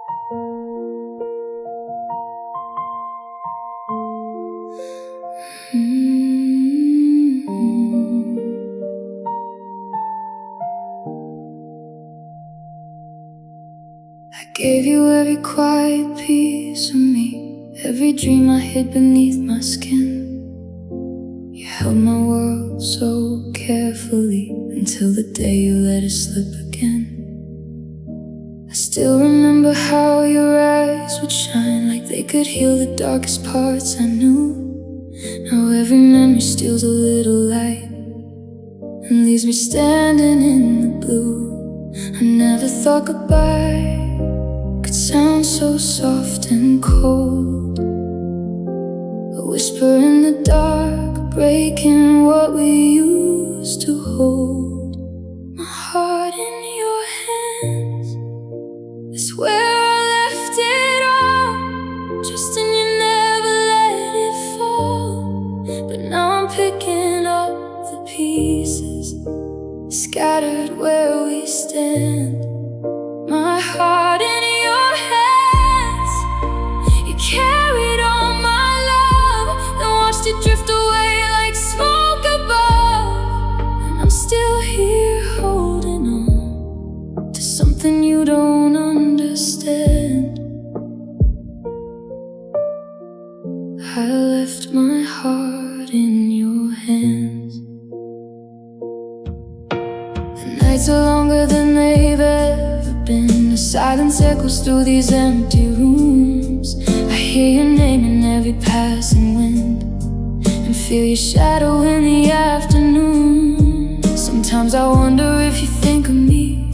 I gave you every quiet piece of me, every dream I hid beneath my skin. You held my world so carefully until the day you let it slip again. I still remember how your eyes would shine like they could heal the darkest parts I knew. Now every memory steals a little light and leaves me standing in the blue. I never thought goodbye could sound so soft and cold, a whisper in the dark, breaking what we used to hold. My heart in your hands is where I left it all, trusting you never let it fall. But now I'm picking up the pieces scattered where we stand. My heart in your hands, you carried all my love, then watched it drift away like smoke above. And I'm still here holding on to something you don't understand. I left my heart in your hands. The nights are longer than they've ever been. The silence echoes through these empty rooms. I hear your name in every passing wind and feel your shadow in the afternoon. Sometimes I wonder if you think of me,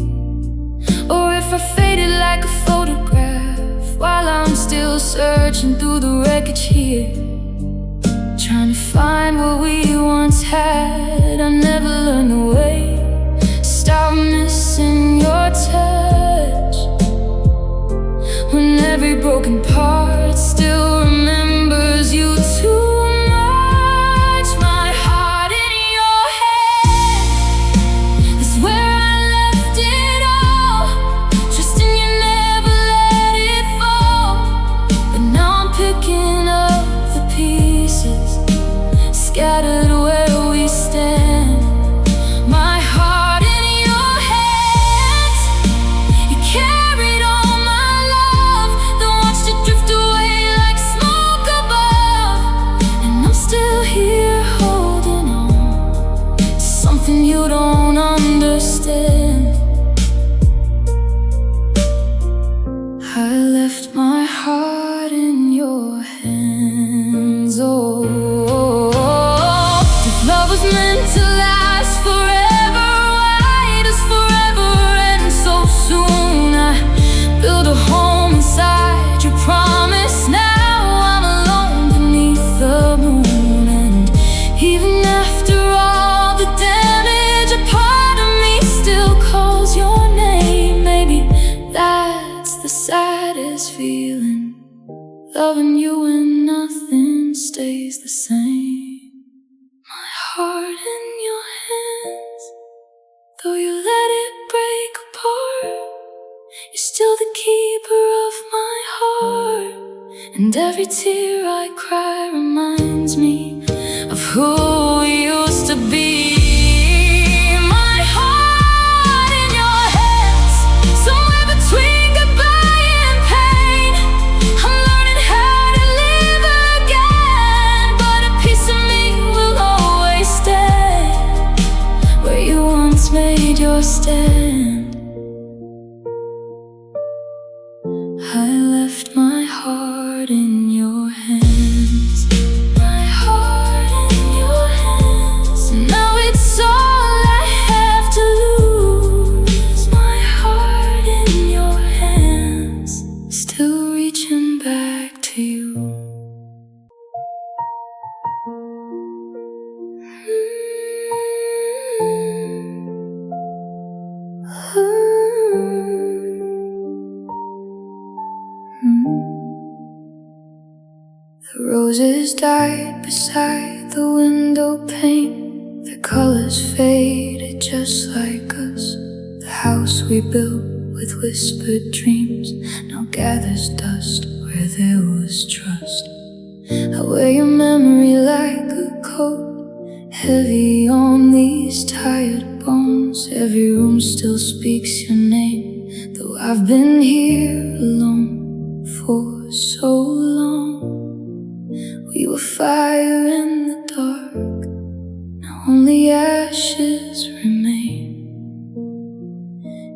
or if I faded like a photograph while I'm still searching through the wreckage here, trying to find what we once had. I never learned the way. Stop missing your touch when every broken part still remembers you too much. My heart in your hand is where I left it all, trusting you never let it fall. But now I'm picking up the pieces scattered where we stand. My heart in your hands, you carried all my love, then watched it drift away like smoke above. And I'm still here holding on to something you don't understand. I left my heart in your hands. If love was meant to last forever, why does forever end so soon? I built a home inside your promise. Now I'm alone beneath the moon. And even after all the damage, a part of me still calls your name. Maybe that's the saddest feeling, loving you when nothing stays the same. My heart in your hands, though you let it break apart, you're still the keeper of my heart. And every tear I cry reminds me of who we used to be. My heart in your hands, somewhere between goodbye and pain. I'm learning how to live again, but a piece of me will always stay where you once made your stand. I left my heart in your hands. My heart in your hands. Now it's all I have to lose. My heart in your hands, still reaching back to you. The roses died beside the window pane. Their colors faded just like us. The house we built with whispered dreams now now gathers dust where there was trust. I wear your memory like a coat, heavy on these tired bones. Every room still speaks your name, though I've been here alone for so long. We were fire in the dark, now only ashes remain.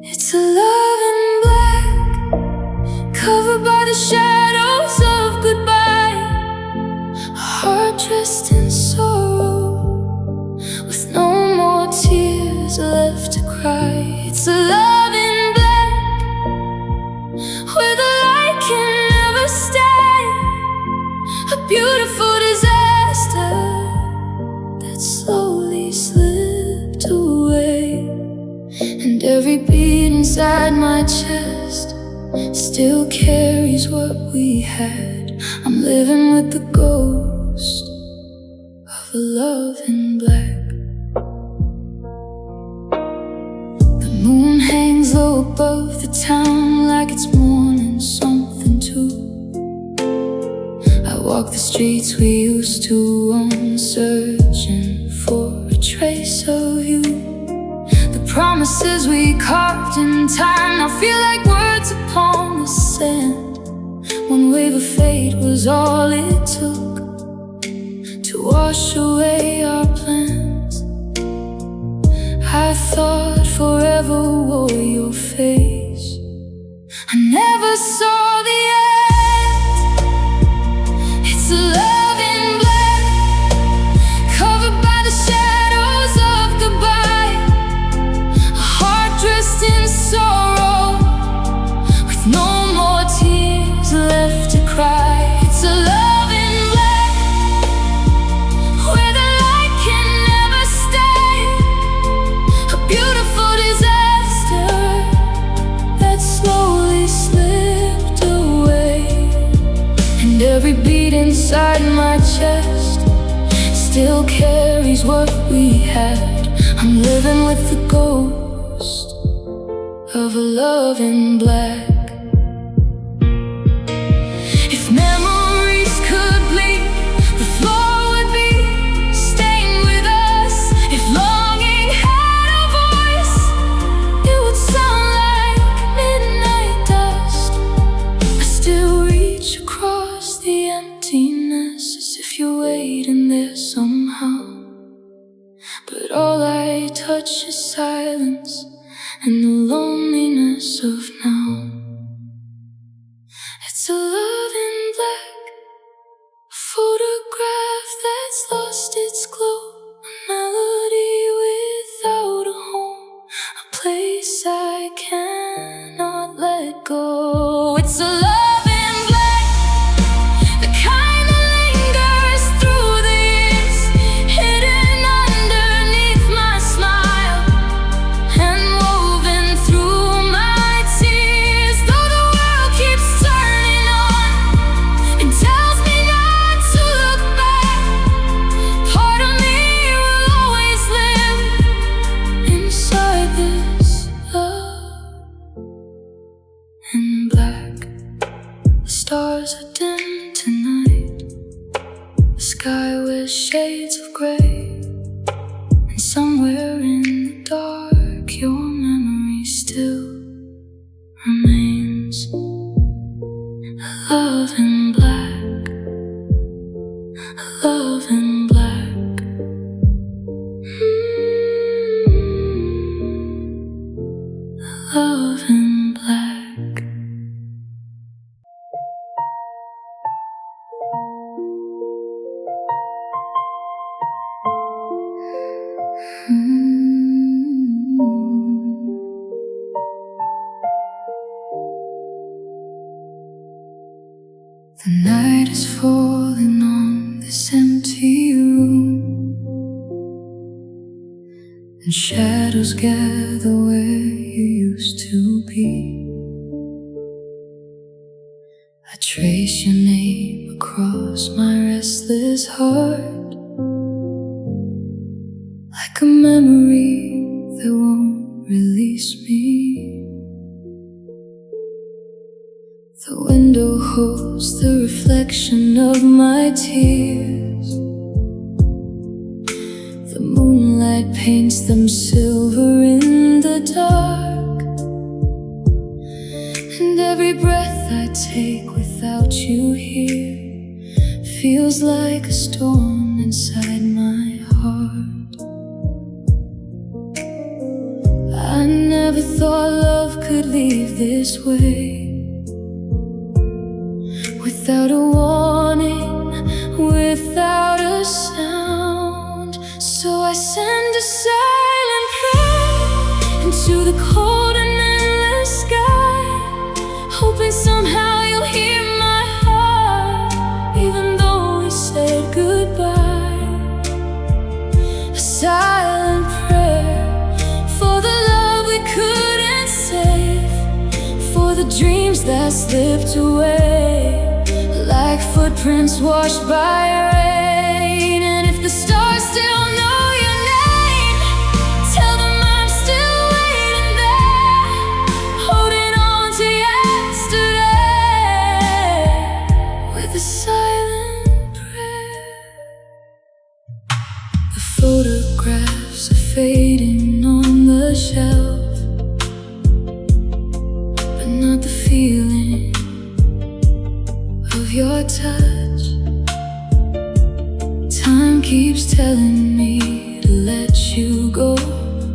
It's a love in black, covered by the shadows of goodbye. A heart dressed in sorrow, with no more tears left to cry. It's a love in black, where the light can never stay. A beautiful disaster that slowly slipped away. And every beat inside my chest still carries what we had. I'm living with the ghost of a love in black. The moon hangs low above the town like it's mourning something too. I walk the streets we used to own, searching for a trace of you. The promises we carved in time now feel like words upon the sand. One wave of fate was all it took to wash away our plans. I thought forever wore your face. I never saw the end. It's a love in black, covered by the shadows of goodbye. A heart dressed in sorrow, with no more tears left to cry. It's a love in black, where the light can never stay. A beautiful disaster that slowly slipped away. And every beat inside my chest still carries what we had. I'm living with the ghost of a love in black. If memories could bleed, the floor would be stained with us. If longing had a voice, it would sound like midnight dust. I still reach across the emptiness, as if you're waiting there somehow. But all I touch is silence and the loneliness of now. It's a love in black, a photograph that's lost its glow. A melody without a home, a place I cannot let go. It's a love in black, the kind that lingers through the years, hidden underneath my smile and woven through my tears. Though the world keeps turning on and tells me not to look back, part of me will always live inside this love in black. The stars are dim tonight, the sky wears shades of gray, and somewhere in the dark your memory still remains. A love in black, a love in black. A love in black. The night is falling on this empty room, and shadows gather where you used to be. I trace your name across my restless heart, like a memory that won't release me. The window holds the reflection of my tears. The moonlight paints them silver in the dark, and every breath I take without you here feels like a storm inside my heart. I never thought love could leave this way, without a warning, without a sound. So I send a silent prayer into the cold and endless sky, hoping somehow you'll hear my heart, even though we said goodbye. A silent prayer for the love we couldn't save, for the dreams that slipped away like footprints washed by rain. And if the stars still know your name, tell them I'm still waiting there, holding on to yesterday with a silent prayer. The photographs are fading on the shelf, but not the feeling of your touch. Time keeps telling me to let you go,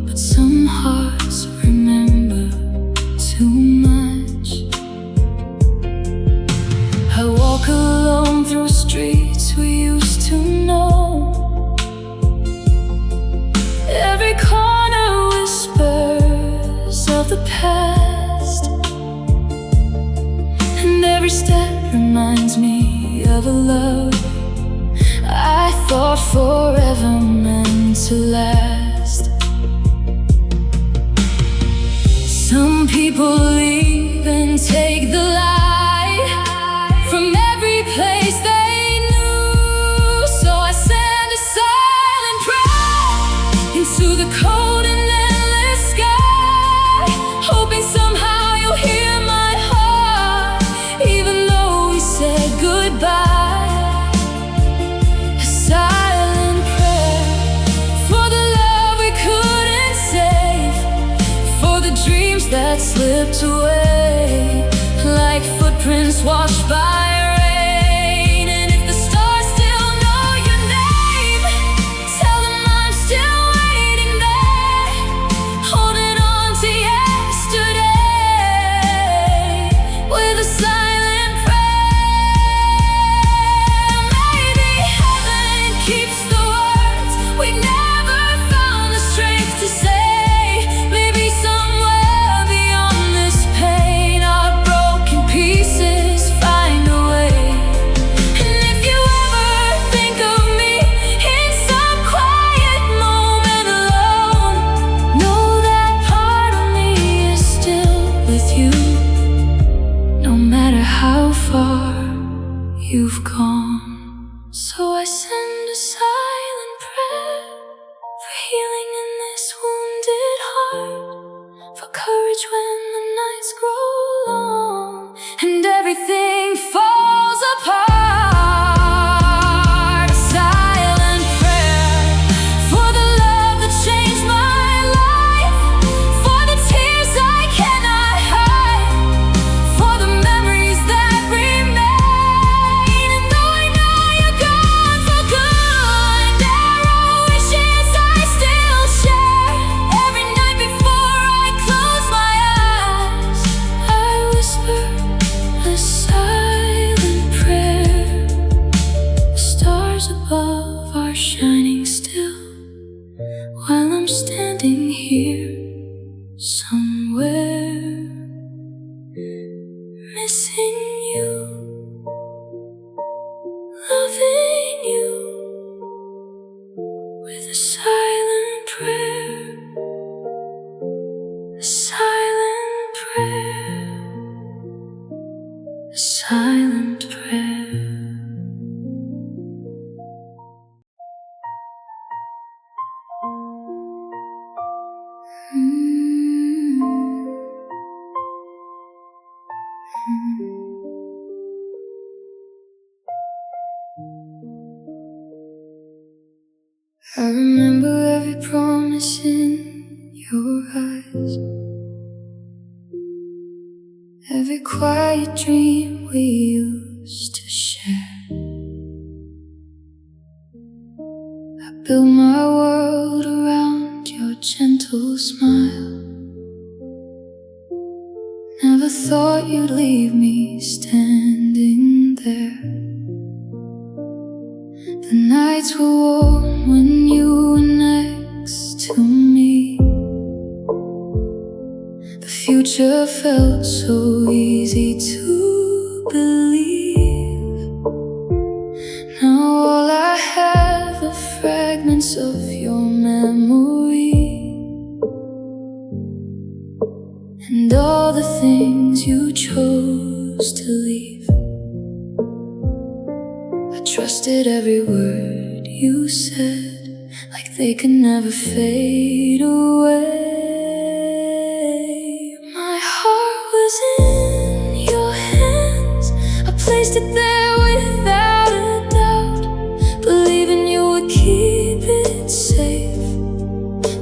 but some hearts remember too much. I walk alone through streets we used to know. Every corner whispers of the past, and every step reminds me of a love I thought forever meant to last. Some people leave and take the light from every place they knew. So I send a silent prayer into the cold and endless sky, hoping somehow you'll hear my heart, even though we said goodbye. A silent prayer for the love we couldn't save, for the dreams that slipped away like footprints washed by rain. And if the stars still know your name, tell them I'm still waiting there, holding on to yesterday with a silent prayer. Maybe heaven keeps the words we never found the strength to say. Maybe somewhere beyond this pain, our broken pieces find a way. And if you ever think of me in some quiet moment alone, know that part of me is still with you, no matter how far you've gone. So I send a silent prayer for healing in this wounded heart, for courage when the nights grow long and everything falls apart. A silent prayer for the love that changed my life, for the tears I cannot hide, for the memories that remain. And though I know you're gone for good, there are wishes I still share. Every night before I close my eyes, I whisper a silent prayer. The stars above are shining still, while I'm standing here somewhere, missing you, loving you with a silent prayer. A silent prayer. A silent prayer. Mm-hmm. promise in your eyes. Every quiet dream we used to share. I built my world around your gentle smile. Never thought you'd leave me standing there. The nights were warm when you were next to me. The future felt so easy to believe. Now all I have are fragments of your memory, and all the things you chose to leave. I trusted every word you said, like they could never fade away. My heart was in your hands. I placed it there without a doubt, believing you would keep it safe,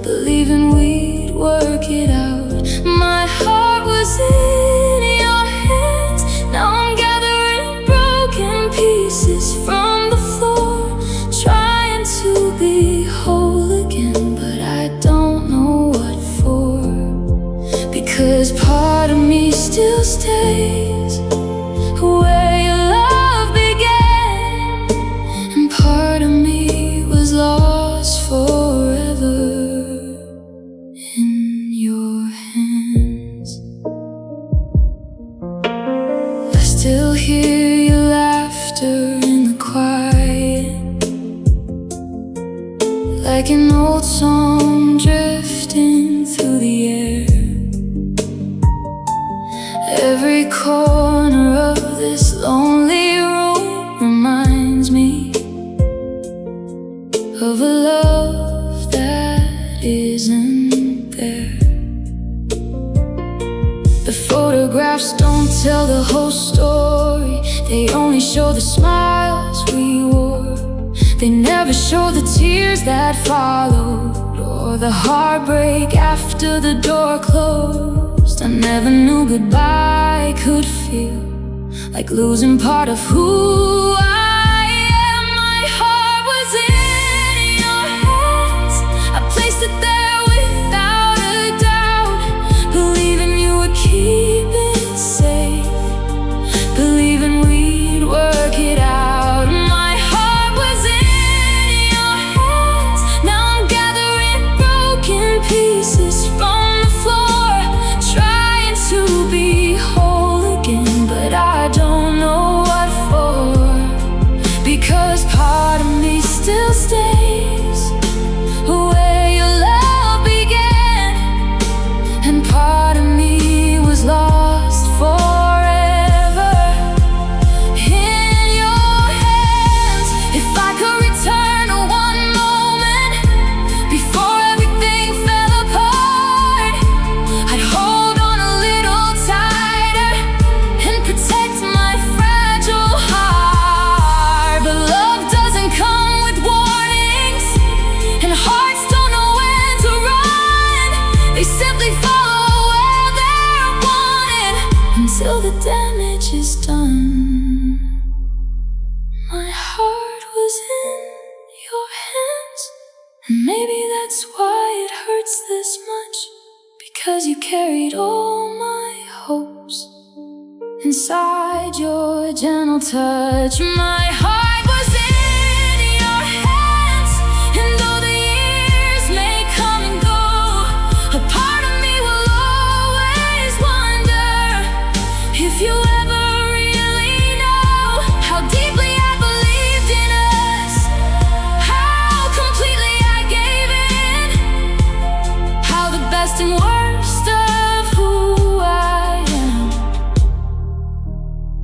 believing we'd work it out. My heart was in your hands. Now I'm gathering broken pieces from the floor, trying to be whole again, but I don't know what for. Because part of me still stays where your love began, and part of me was lost forever in your hands. I still hear your laughter in the quiet, like an old song drifting through the air. Every corner of this lonely room reminds me of a love that isn't there. The photographs don't tell the whole story. They only show the smiles we wore. They never show the tears that followed, or the heartbreak after the door closed. I never knew goodbye could feel like losing part of who I am. My heart was in your hands. I placed it there without a doubt, believing you would keep it safe, believing we'd work it out. My heart was in your hands. Now I'm gathering broken pieces from the floor, trying to be whole again, but I don't know what for. Because part of me still stays where your love began, and part of me was lost forever in your hands. If I could return to one moment before everything fell apart, I'd hold on a little tighter and protect my fragile heart. But love doesn't come with warnings, and hearts don't know when to run. They simply follow where they're wanted until the damage is done. My heart was in your hands, and maybe that's why it hurts this much, because you carried all my hopes inside your gentle touch. My heart was in your hands, and though the years may come and go, a part of me will always wonder if you ever really know how deeply I believed in us, how completely I gave in, how the best and worst of who I am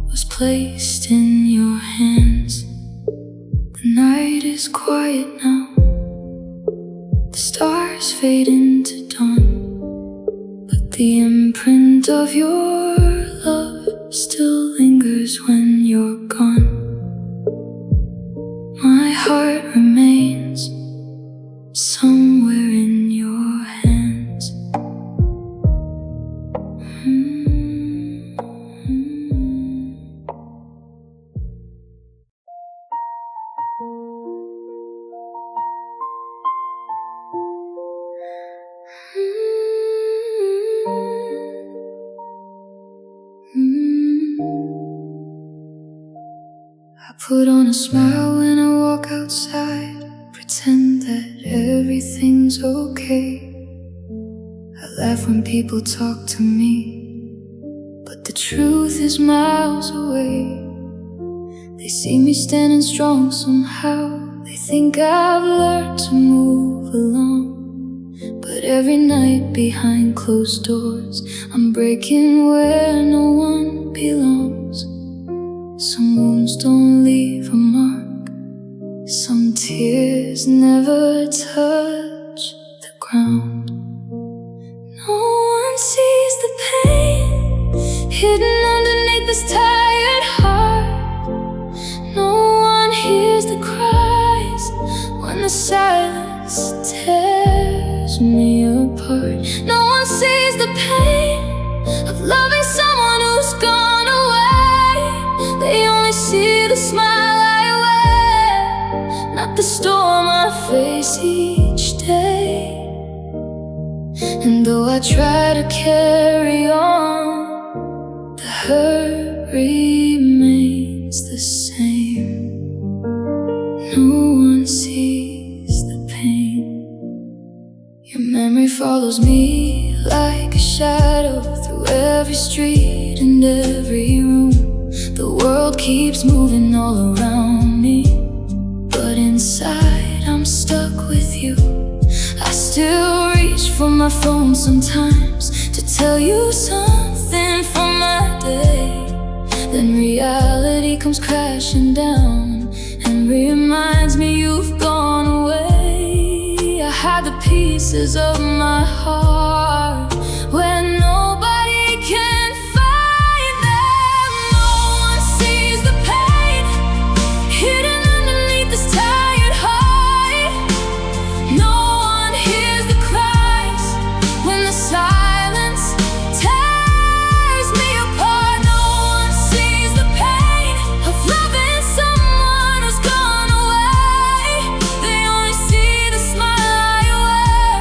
was placed in your hands. The night is quiet now. The stars fade into dawn, but the imprint of your love still lingers when you're gone. My heart remains somewhere in your I put on a smile when I walk outside, pretend that everything's okay. I laugh when people talk to me, but the truth is miles away. They see me standing strong somehow, they think I've learned to move along. But every night behind closed doors, I'm breaking where no one belongs. Some wounds don't leave a mark, some tears never touch the ground. No one sees the pain hidden underneath this tired heart. No one hears the cries when the silence tears me apart. No one sees the pain of loving someone who's gone away. They only see the smile I wear, not the storm I face each day. And though I try to carry on, the hurt remains the same. No one sees the pain. Your memory follows me like a shadow through every street and every room. The world keeps moving all around me, but inside I'm stuck with you. I still reach for my phone sometimes to tell you something from my day. Then reality comes crashing down and reminds me you've gone away. I hide the pieces of my heart where nobody can find them. No one sees the pain hidden underneath this tired heart. No one hears the cries when the silence tears me apart. No one sees the pain of loving someone who's gone away. They only see the smile I wear,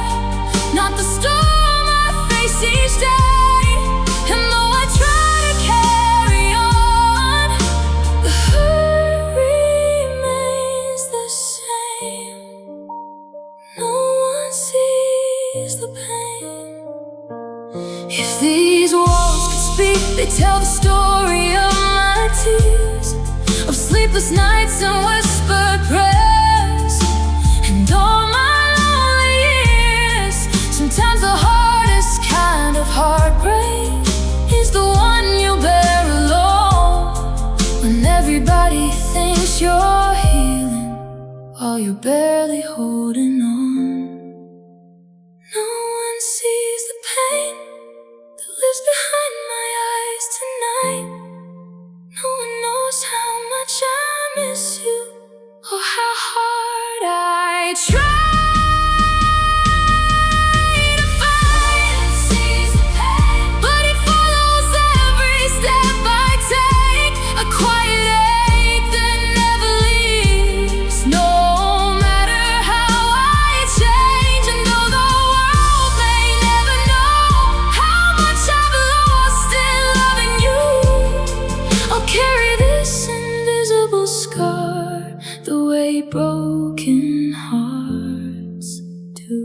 not the storm I face each day. And though I try to carry on, the hurt remains the same. No one sees the pain. If these walls could speak, they tell the story of my tears, of sleepless nights and whispered prayers, and all my lonely years. Sometimes the hardest kind of heartbreak is the one you bear alone, when everybody thinks you're healing while you're barely holding on. No one sees the pain that lives behind my eyes tonight. No one knows how much I miss you, or how hard I try to fight. Sees the pain, but it follows every step I take, a quiet ache that never leaves, no matter how I change. And though the world may never know how much I've lost in loving you, I'll carry this invisible scar the way broken hearts do.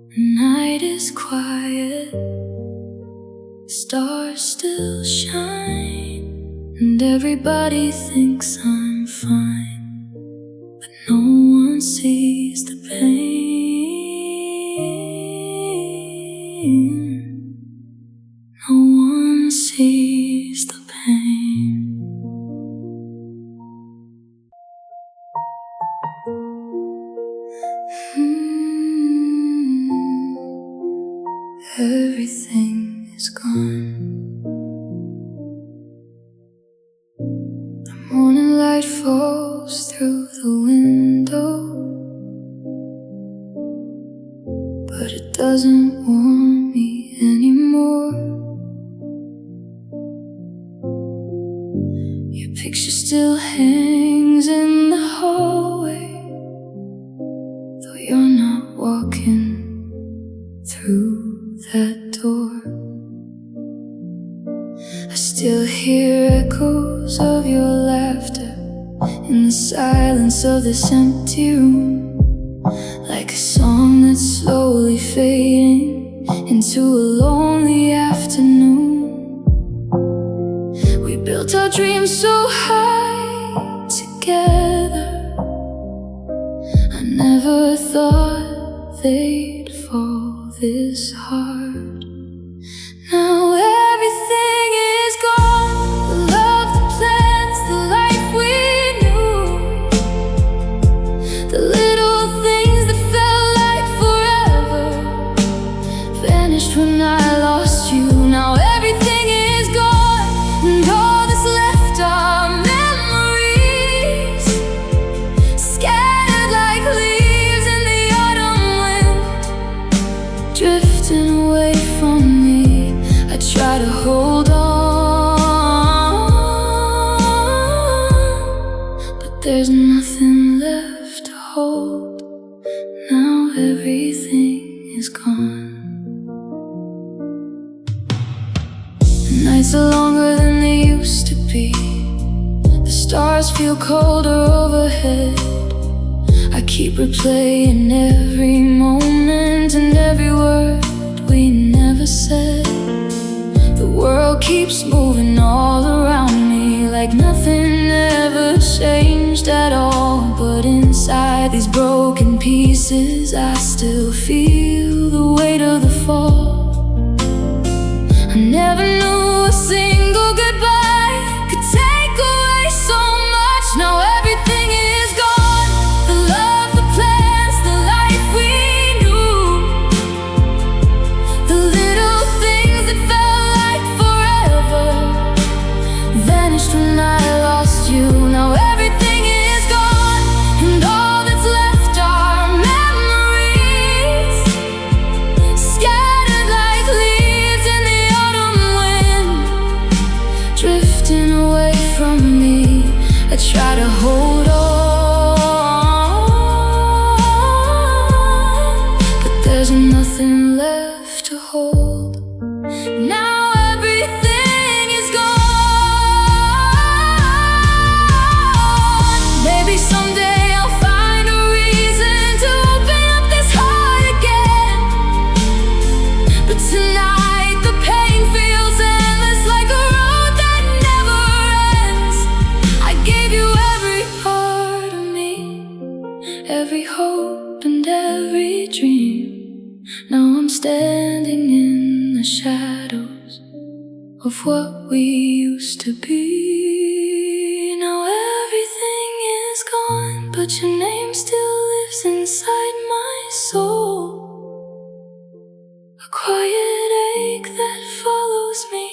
The night is quiet, stars still shine, and everybody thinks I'm fine, but no one sees the pain. No one sees the pain. Everything is gone. The morning light falls through the window, but it doesn't warm me anymore. Your picture still hangs in the hallway, though you're not walking through that door. I still hear echoes of your laughter in the silence of this empty room, like a song that's slowly fading into a lonely afternoon. We built our dreams so high together, I never thought they'd fall this hard. Now everything is gone, the love, the plans, the life we knew, the little things that felt like forever vanished when I lost you. Now everything is gone, and all that's left are memories, scattered like leaves in the autumn wind, drifting away from me. I try to hold on, but there's nothing left to hold. Now everything is gone. The nights are longer than they used to be, the stars feel colder overhead. I keep replaying every moment and every word we never said. The world keeps moving all around me, like nothing ever changed at all. But inside these broken pieces, I still feel the weight of the fall. I never knew a single goodbye could take away so much. Now everything is gone, the love, the plans, the life we knew, the little things that felt like forever vanished when I lost you. Now everything is gone, and all that's left are memories, scattered like leaves in the autumn wind, drifting away from me. I try to hold on, but there's nothing left to hold. Now everything is gone. Maybe someday I'll find a reason to open up this heart again, but tonight the pain feels endless, like a road that never ends. I gave you every part of me, every hope and every dream. Now I'm standing in the shadows of what we used to be. Now everything is gone, but your name still lives inside my soul, a quiet ache that follows me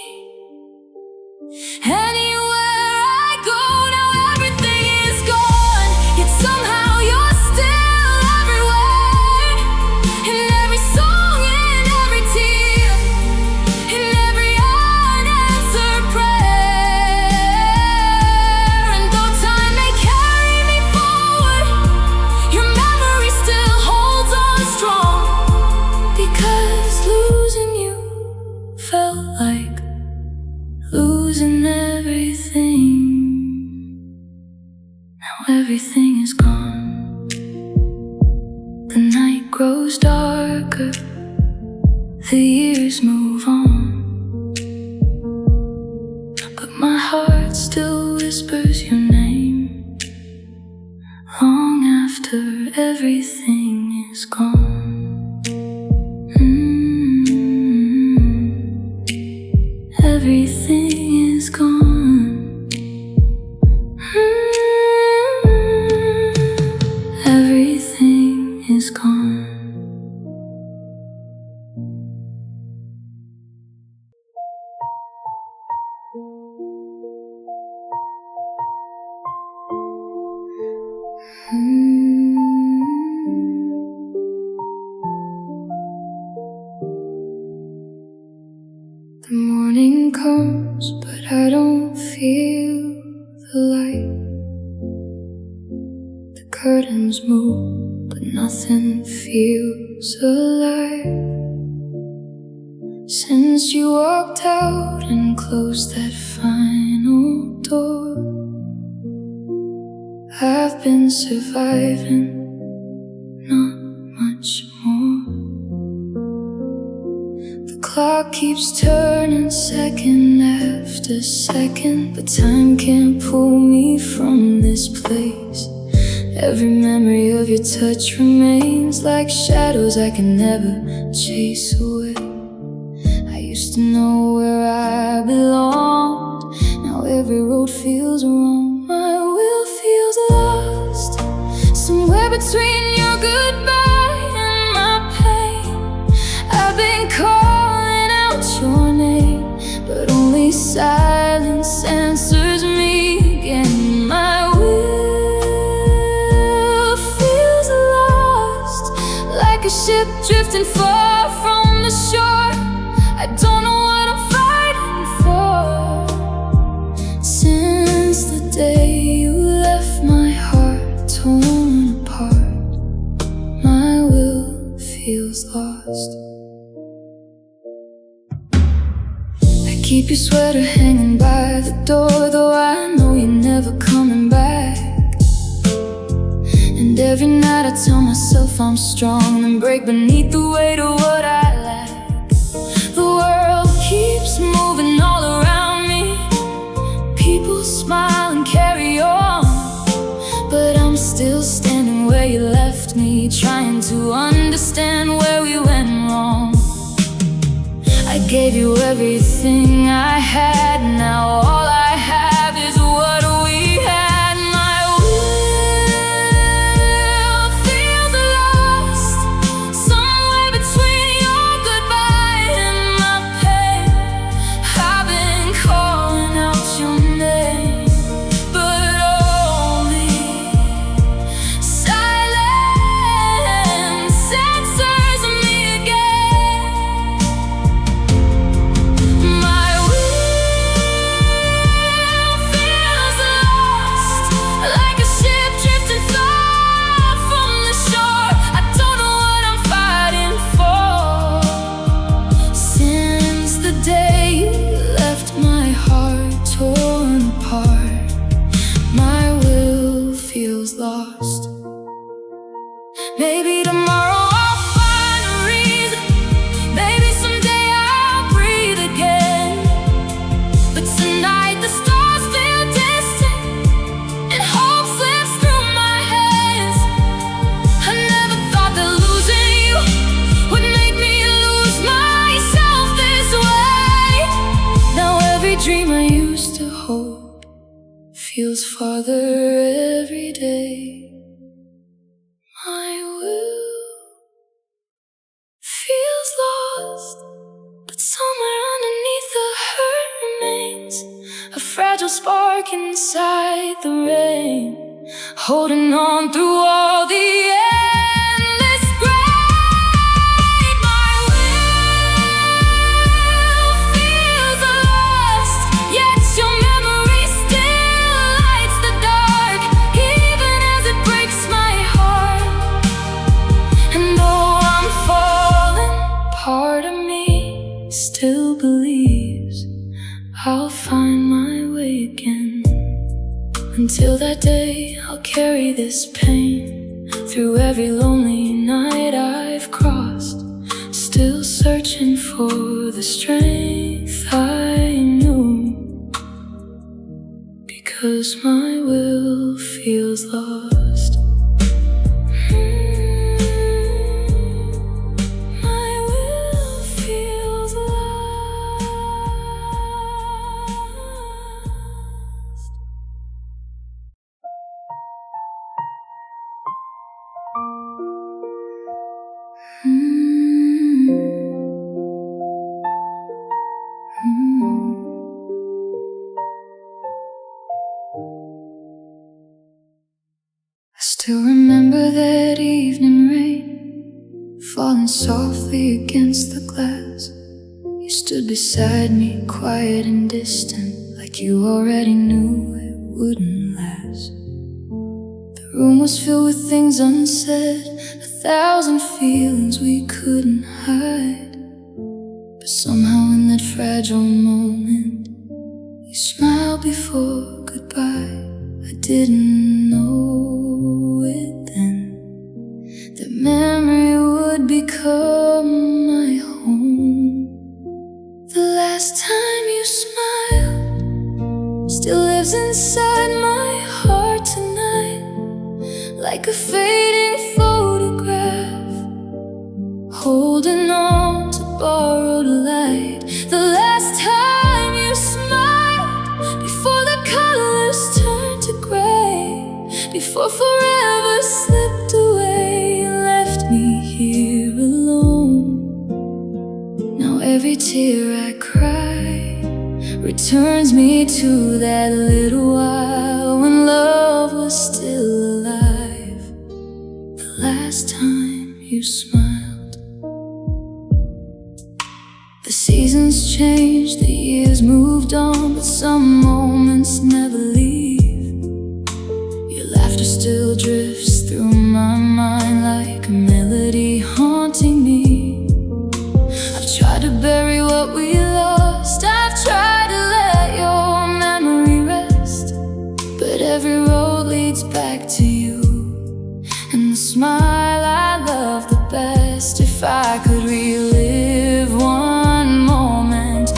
anywhere I go. Now everything is gone, yet somehow you're still everywhere, in every song, in every tear, in every unanswered prayer. And though time may carry me forward, your memory still holds on strong, because losing you felt like losing everything. Now everything is gone. The night grows darker, the years move on, but my heart still whispers your name long after everything is gone. Everything is gone. Everything is gone. The morning comes, but I don't feel the light. The curtains move, but nothing feels alive. since you walked out and closed that final door. I've been surviving, not much more. The clock keeps turning second after second, but time can't pull me from this place. Every memory of your touch remains like shadows I can never chase away. I used to know where I belonged, now every road feels wrong. My will feels lost, somewhere between your goodbye and my pain. I've been calling out your name, but only silence answers me again. My will feels lost, like a ship drifting far from the shore. I don't know what I'm fighting for. Since the day you left, my heart torn apart. My will feels lost. I keep your sweater hanging by the door, though I know you're never coming back. And every night I tell myself I'm strong and break beneath the weight of what I lack. The world keeps moving all around me. People smile and carry on, but I'm still standing where you left me, trying to understand where we went wrong. I gave you everything I had, now all I have is what we had. My will feels lost, somewhere between your goodbye and my pain. I've been calling out your name, but only silence answers me again. My will feels lost, like a ship drifting far from the shore. I don't know what I'm fighting for. Since the day you left, my heart torn apart. My will feels lost. Maybe tomorrow I'll find a reason. Maybe someday I'll breathe again. But tonight the stars feel distant, and hope slips through my hands. I never thought that losing you would make me lose myself this way. Now every dream I used to hold feels farther every day. My will feels lost, but somewhere underneath the hurt remains a fragile spark inside the rain, holding on through all the endless gray. My will feels lost, yet your memory still lights the dark, even as it breaks my heart. And though I'm falling, part of me still believes I'll find my way again. Until that day, I'll carry this pain through every lonely night I've crossed, still searching for the strength I knew, because my will feels lost. My will feels lost. I still remember that evening rain falling softly against the glass. You stood beside me, quiet and distant, like you already knew it wouldn't last. The room was filled with things unsaid, 1,000 feelings we couldn't hide. But somehow in that fragile moment, you smiled before goodbye. I didn't know it then, that memory would become my home. The last time you smiled still lives inside my heart tonight, like a fading photograph, holding on to borrowed light. The last time you smiled, before the colors turned to gray, before forever slipped away and left me here alone. Now every tear I cry returns me to that little while when love was still alive. The last time you smiled. The seasons changed, the years moved on, but some moments never leave. Your laughter still drifts through my mind like a melody haunting me. I've tried to bury what we lost, I've tried to let your memory rest, but every road leads back to you, and the smile I love the best. If I could relive one moment,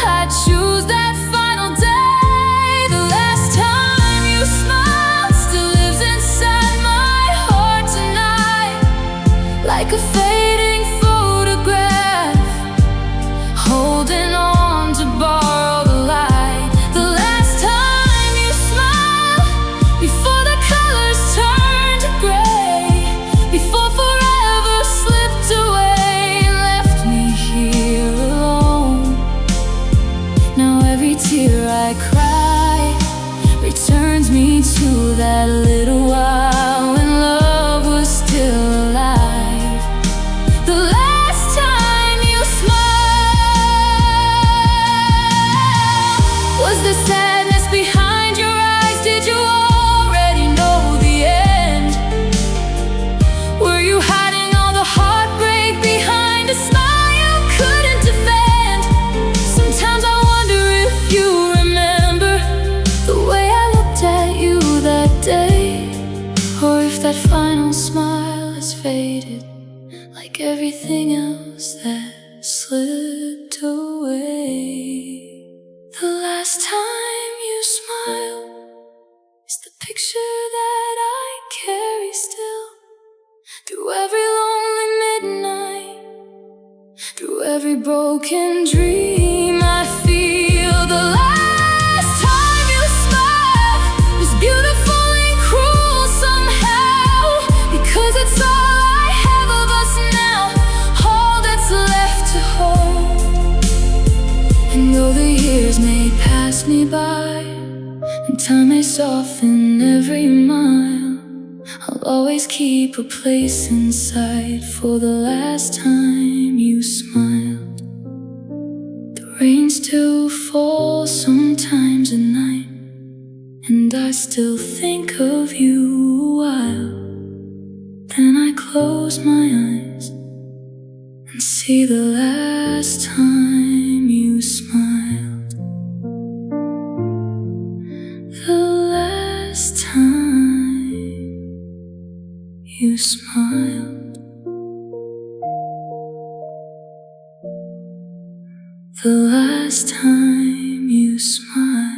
I'd choose that final day. The last time you smiled still lives inside my heart tonight, like a fading photograph, holding on to borrowed light. The last time you smiled, before the colors turned to gray, before forever slipped away and left me here alone. Now every tear I cry returns me to that little while when love was still alive. The last time you smiled, was the sadness behind your eyes? Did you already know the end? Were you hiding all the heartbreak behind a smile you couldn't defend? Sometimes I wonder if you remember the way I looked at you that day, or if that final smile has faded like everything else that slipped away. The last time you smiled is the picture that I carry still, through every lonely midnight, through every broken dream I feel. The last time you smiled was beautiful and cruel somehow, because it's all I have of us now, all that's left to hold. And though the years may pass me by and time may soften every mile, I'll always keep a place inside for the last time you smiled. The rain still falls sometimes at night, and I still think of you a while. Then I close my eyes and see the last time you smiled. The last time you smiled. The last time you smiled.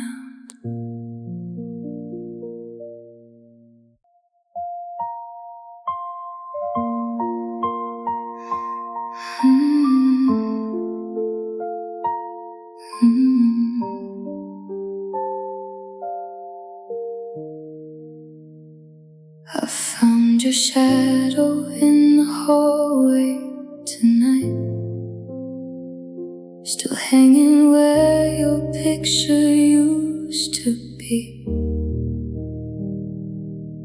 I found your shadow in the hallway tonight, still hanging where your picture used to be.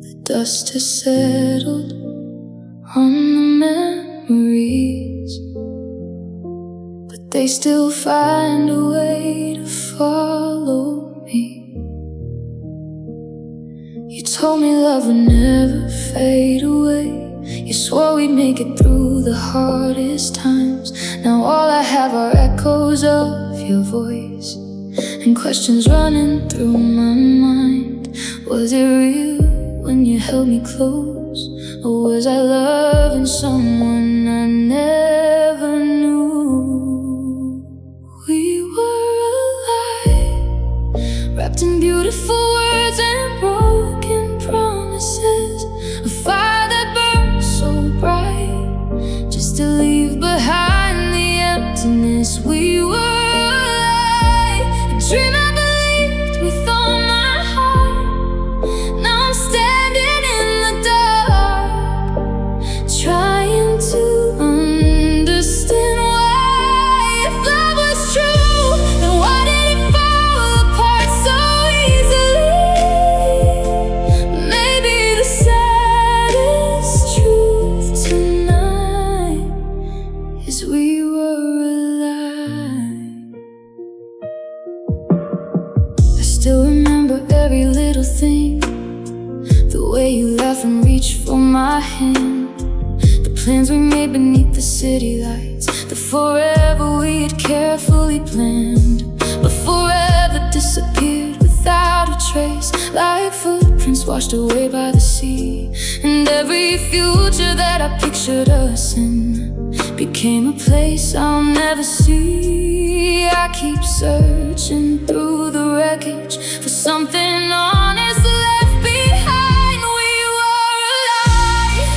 The dust has settled on the memories, but they still find a way to follow me. You told me love would never fade away You swore we'd make it through the hardest times. Now all I have are echoes of your voice and questions running through my mind. Was it real when you held me close? Or was I loving someone I never knew? We were alive, wrapped in beautiful words and broken promises. A fire that burns so bright, just to leave behind the emptiness. We were alive, a dream I believed with all my heart. Now I'm standing in the dark, trying to understand why. If love was true, then why did it fall apart so easily? Maybe the saddest truth tonight is we were alive. I still remember every little thing, the way you laugh and reach for my hand, the plans we made beneath the city lights, the forever we had carefully planned, but forever disappeared without a trace, like footprints washed away by the sea. And every future that I pictured us in became a place I'll never see. I keep searching through the wreckage for something honest left behind. We were alive,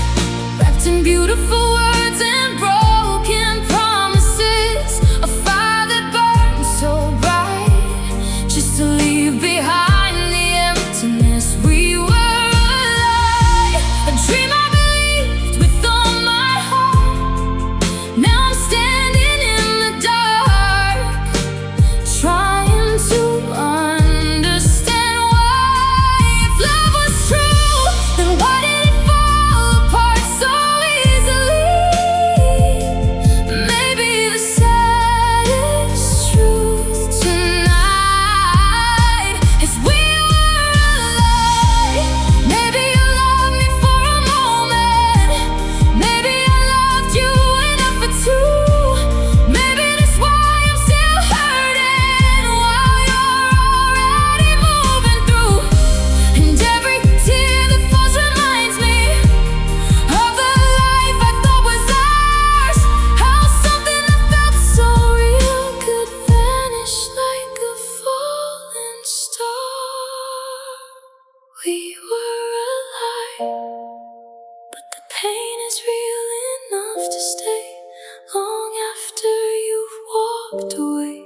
wrapped in beautiful words and broken promises. A fire that burns so bright, just to leave behind the emptiness. We were alive, a dream I believed with all my heart. Now I'm standing in the dark, trying to understand why. If love was true, then why did it fall apart so easily? Maybe the saddest truth tonight is we were alive. Maybe you loved me for a moment, maybe I loved you enough for two. Maybe that's why I'm still hurting while you're already moving through. And every tear that falls reminds me of the life I thought was ours. How something that felt so real could vanish like a falling star. We were alive, but the pain is real enough to stay long after you've walked away,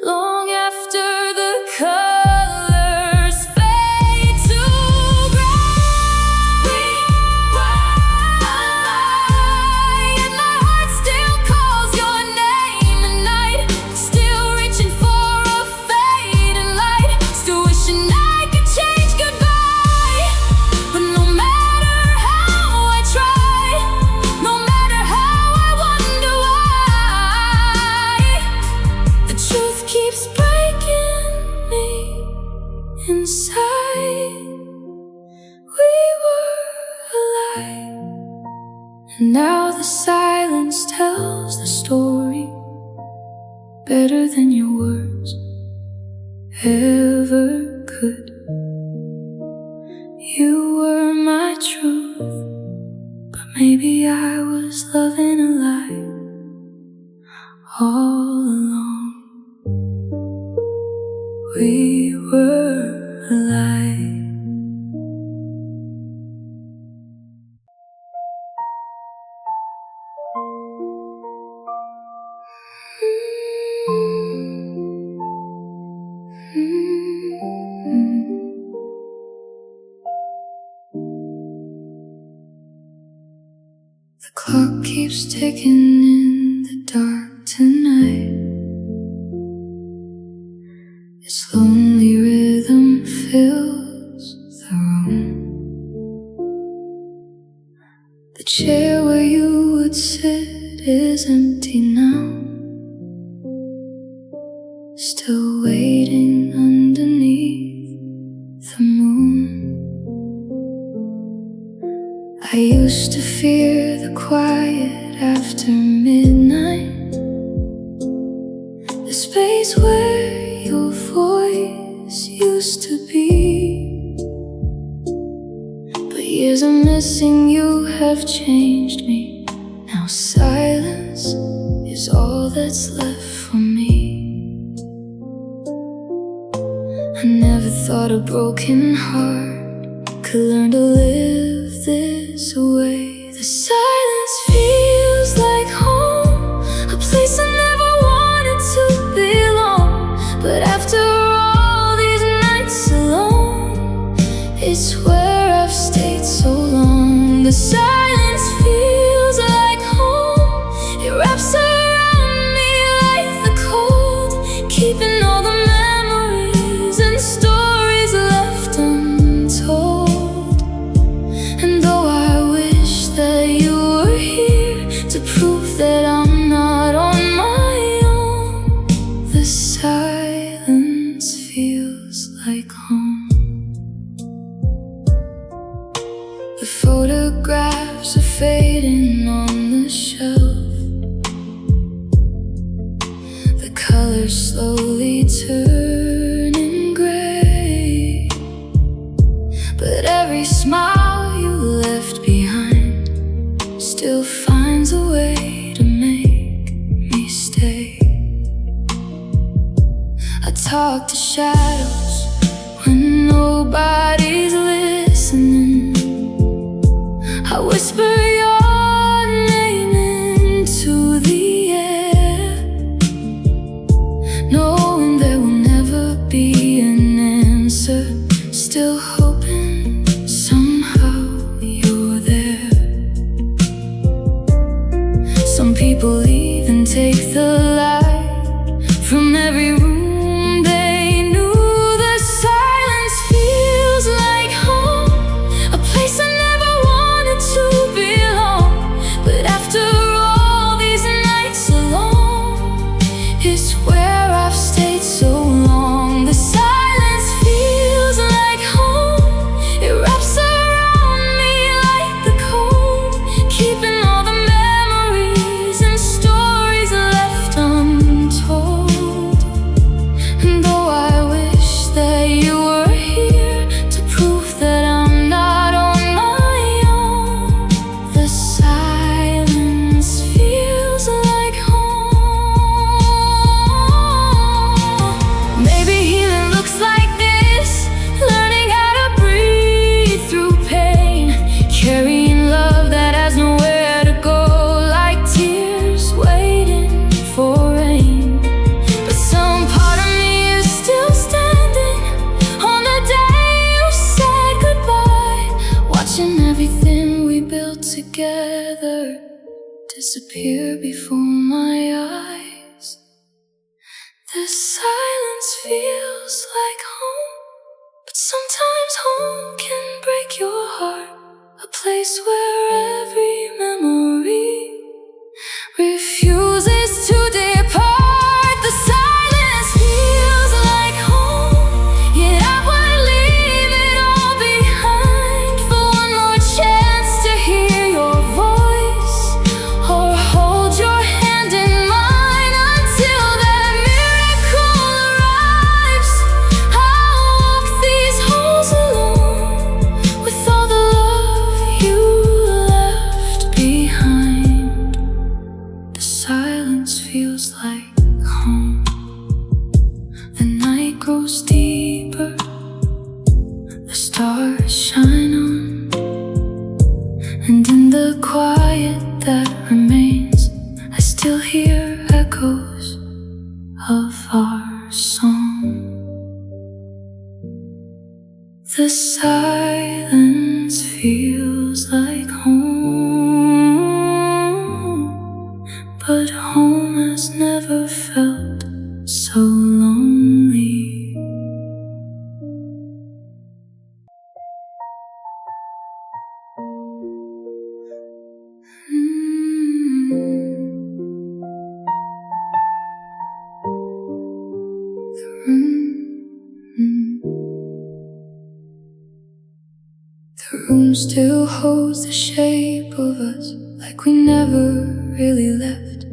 long after the colors fade to gray. We were alive, and my heart still calls your name at night, still reaching for a fading light, still wishing I could change goodbye. But no matter how I try, no matter how I wonder why, the truth keeps breaking me inside. We were alive, and now the silence tells the story better than your words ever could. You were my truth, but maybe I was loving a lie all along. We were alive. The clock keeps ticking in the dark tonight. Its lonely rhythm fills the room. The chair where you would sit is empty now, still waiting underneath the moon. I used to fear the quiet after midnight, the space where your voice used to be. But years of missing you have changed me. Now silence is all that's left for me. I never thought a broken heart could learn to live this way. The silence feels like home, a place I never wanted to belong. But after all these nights alone, it's where I've stayed so long. The silence feels like home, it wraps around me like the cold, keeping all the memories and stories left untold. And though I wish that you were here to prove that I'm not on my own, the silence feels like home. The photographs are fading on the shelf, the colors slowly turning gray. But every smile you left behind still finds a way to make me stay. I talk to shadows when nobody's listening. I whisper your name into the air, knowing there will never be an answer, still hoping somehow you're there. Some people even take the light from every room they knew. The silence feels like home, a place I never wanted to belong. But after all these nights alone, it's where I've stayed so long. The silence feels like home, it wraps around me like the cold, keeping all the memories and stories left untold. And though I wish that you were here to prove that I'm not on my own, the silence feels like home. Maybe healing looks like this, learning how to breathe through pain, carrying love that has nowhere to go, like tears waiting for rain. But some part of me is still standing on the day you said goodbye, watching everything we built together disappear before my eyes. The silence feels like home, but sometimes home can break your heart, a place where every memory refuses to depart. The silence feels like home, yet I would leave it all behind for one more chance to hear your voice, or hold your hand in mine until that miracle arrives. I'll walk these halls alone with all the love you left behind. The silence feels like home. The night grows deeper, the stars shine on, and in the quiet that remains, I still hear echoes of our song. The silence feels like home, but home has never felt so lonely. The room still holds the shape of us, like we never really left.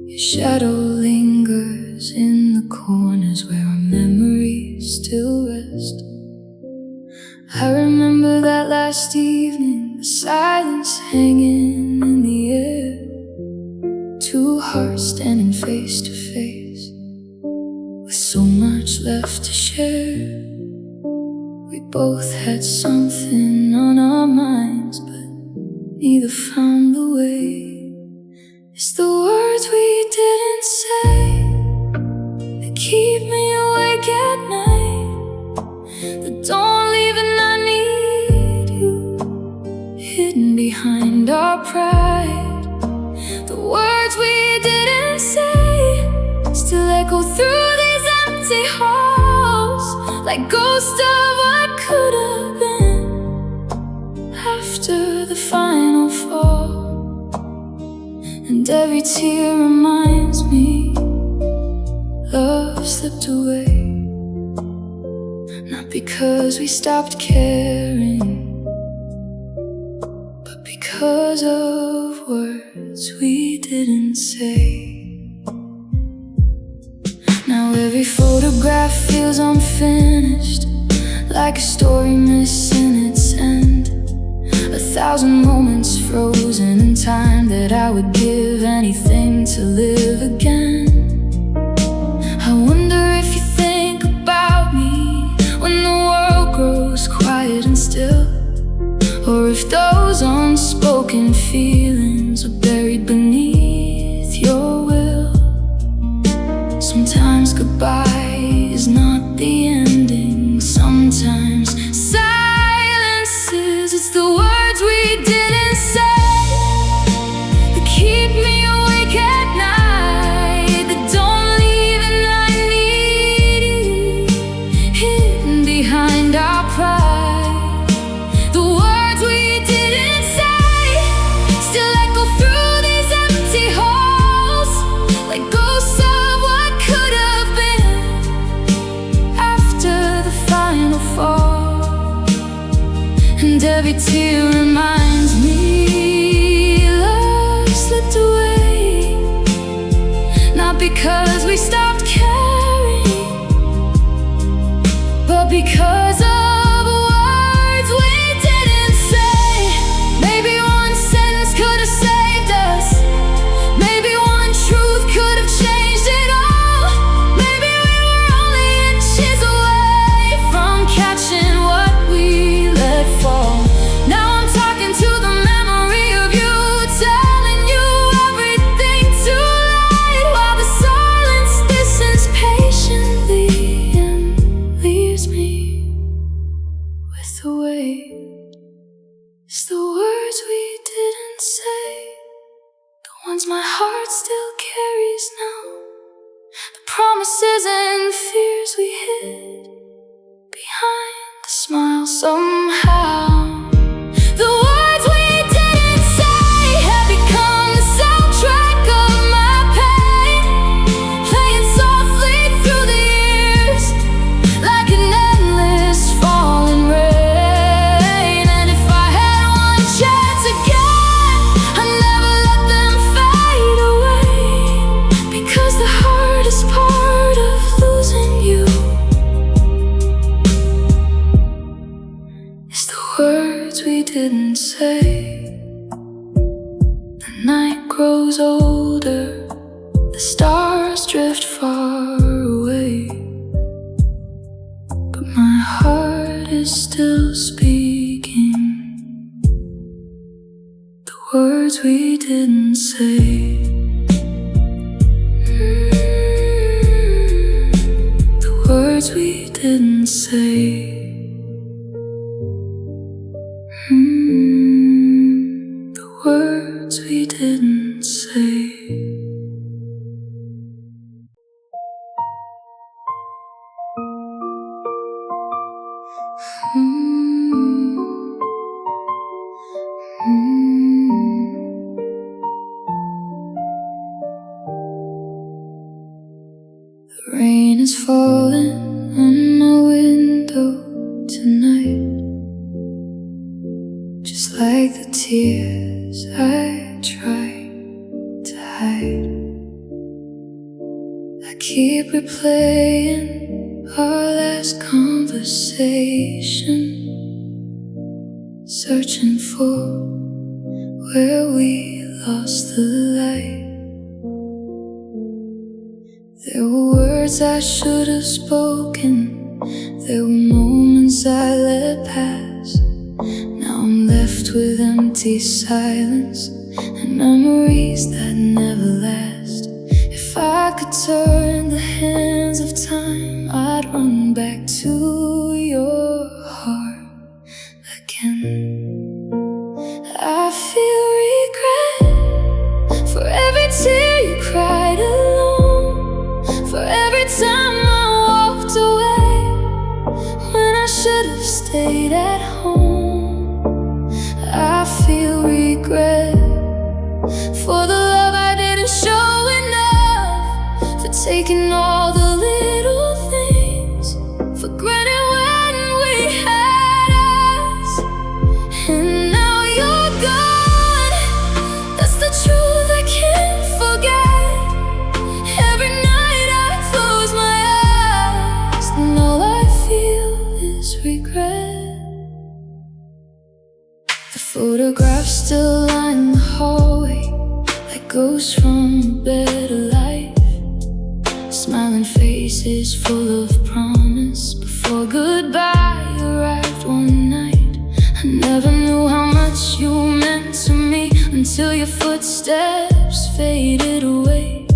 Your shadow lingers in the corners where our memories still rest. I remember that last evening, the silence hanging in the air. Two hearts standing face to face, with so much left to share. We both had something on our minds, but neither found the way. It's the words we didn't say that keep me awake at night, that don't leave and I need you, hidden behind our pride. The words we didn't say still echo through these empty halls, like ghosts of what could have been after the final fall. And every tear reminds me love slipped away, not because we stopped caring, but because of words we didn't say. Now every photograph feels unfinished, like a story missing its end. 1,000 moments frozen in time that I would give anything to live again. I wonder if you think about me when the world grows quiet and still, or if those unspoken feelings are buried beneath your will. Sometimes goodbye is not the ending, sometimes silence is. It's the words we didn't say that keep me awake at night, that don't leave and I need you, hidden behind our pride. The words we didn't say still echo through these empty halls, like ghosts of what could have been after the final fall. And every tear reminds me love slipped away, not because we stopped caring, but because of words we didn't say. Maybe one sentence could have saved us, maybe one truth could have changed it all. Maybe we were only inches away from catching what we let fall. Now I'm talking to the memory of you, telling you everything too late, while the silence listens patiently and leaves me with the weight. It's the words we didn't say, the ones my heart still carries now, the promises and fears we hid behind a smile somehow. The words we didn't say have become the soundtrack of my pain, playing softly through the years, like an endless falling rain. And if I had one chance again, I'd never let them fade away, because the hardest part of losing you is the words we didn't say. The night grows older, the stars drift far away, but my heart is still speaking the words we didn't say. The words we didn't say. The words we didn't say. The rain is falling on my window tonight. tears I try to hide. I keep replaying our last conversation, searching for where we lost the light. There were words I should have spoken, there were moments I let pass. Now I'm left with empty silence and memories that never last. If I could turn the hands of time, I'd run back to your heart again. I feel regret for every tear you cried alone, for every time I walked away when I should have stayed at home. I feel regret for the love I didn't show enough, for taking all the little things for granted when we had us. And now you're gone, that's the truth I can't forget. Every night I close my eyes and all I feel is regret. The photographs still line the hallway like ghosts from a better life, smiling faces full of promise before goodbye arrived one night. I never knew how much you meant to me until your footsteps faded away.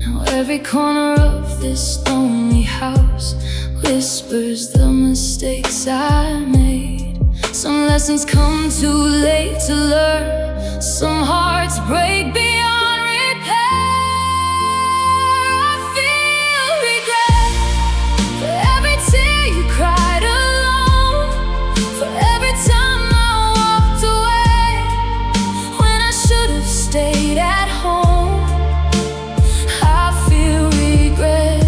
Now every corner of this lonely house whispers the mistakes I made. Some lessons come too late to learn, some hearts break beyond repair. I feel regret for every tear you cried alone, for every time I walked away when I should have stayed at home. I feel regret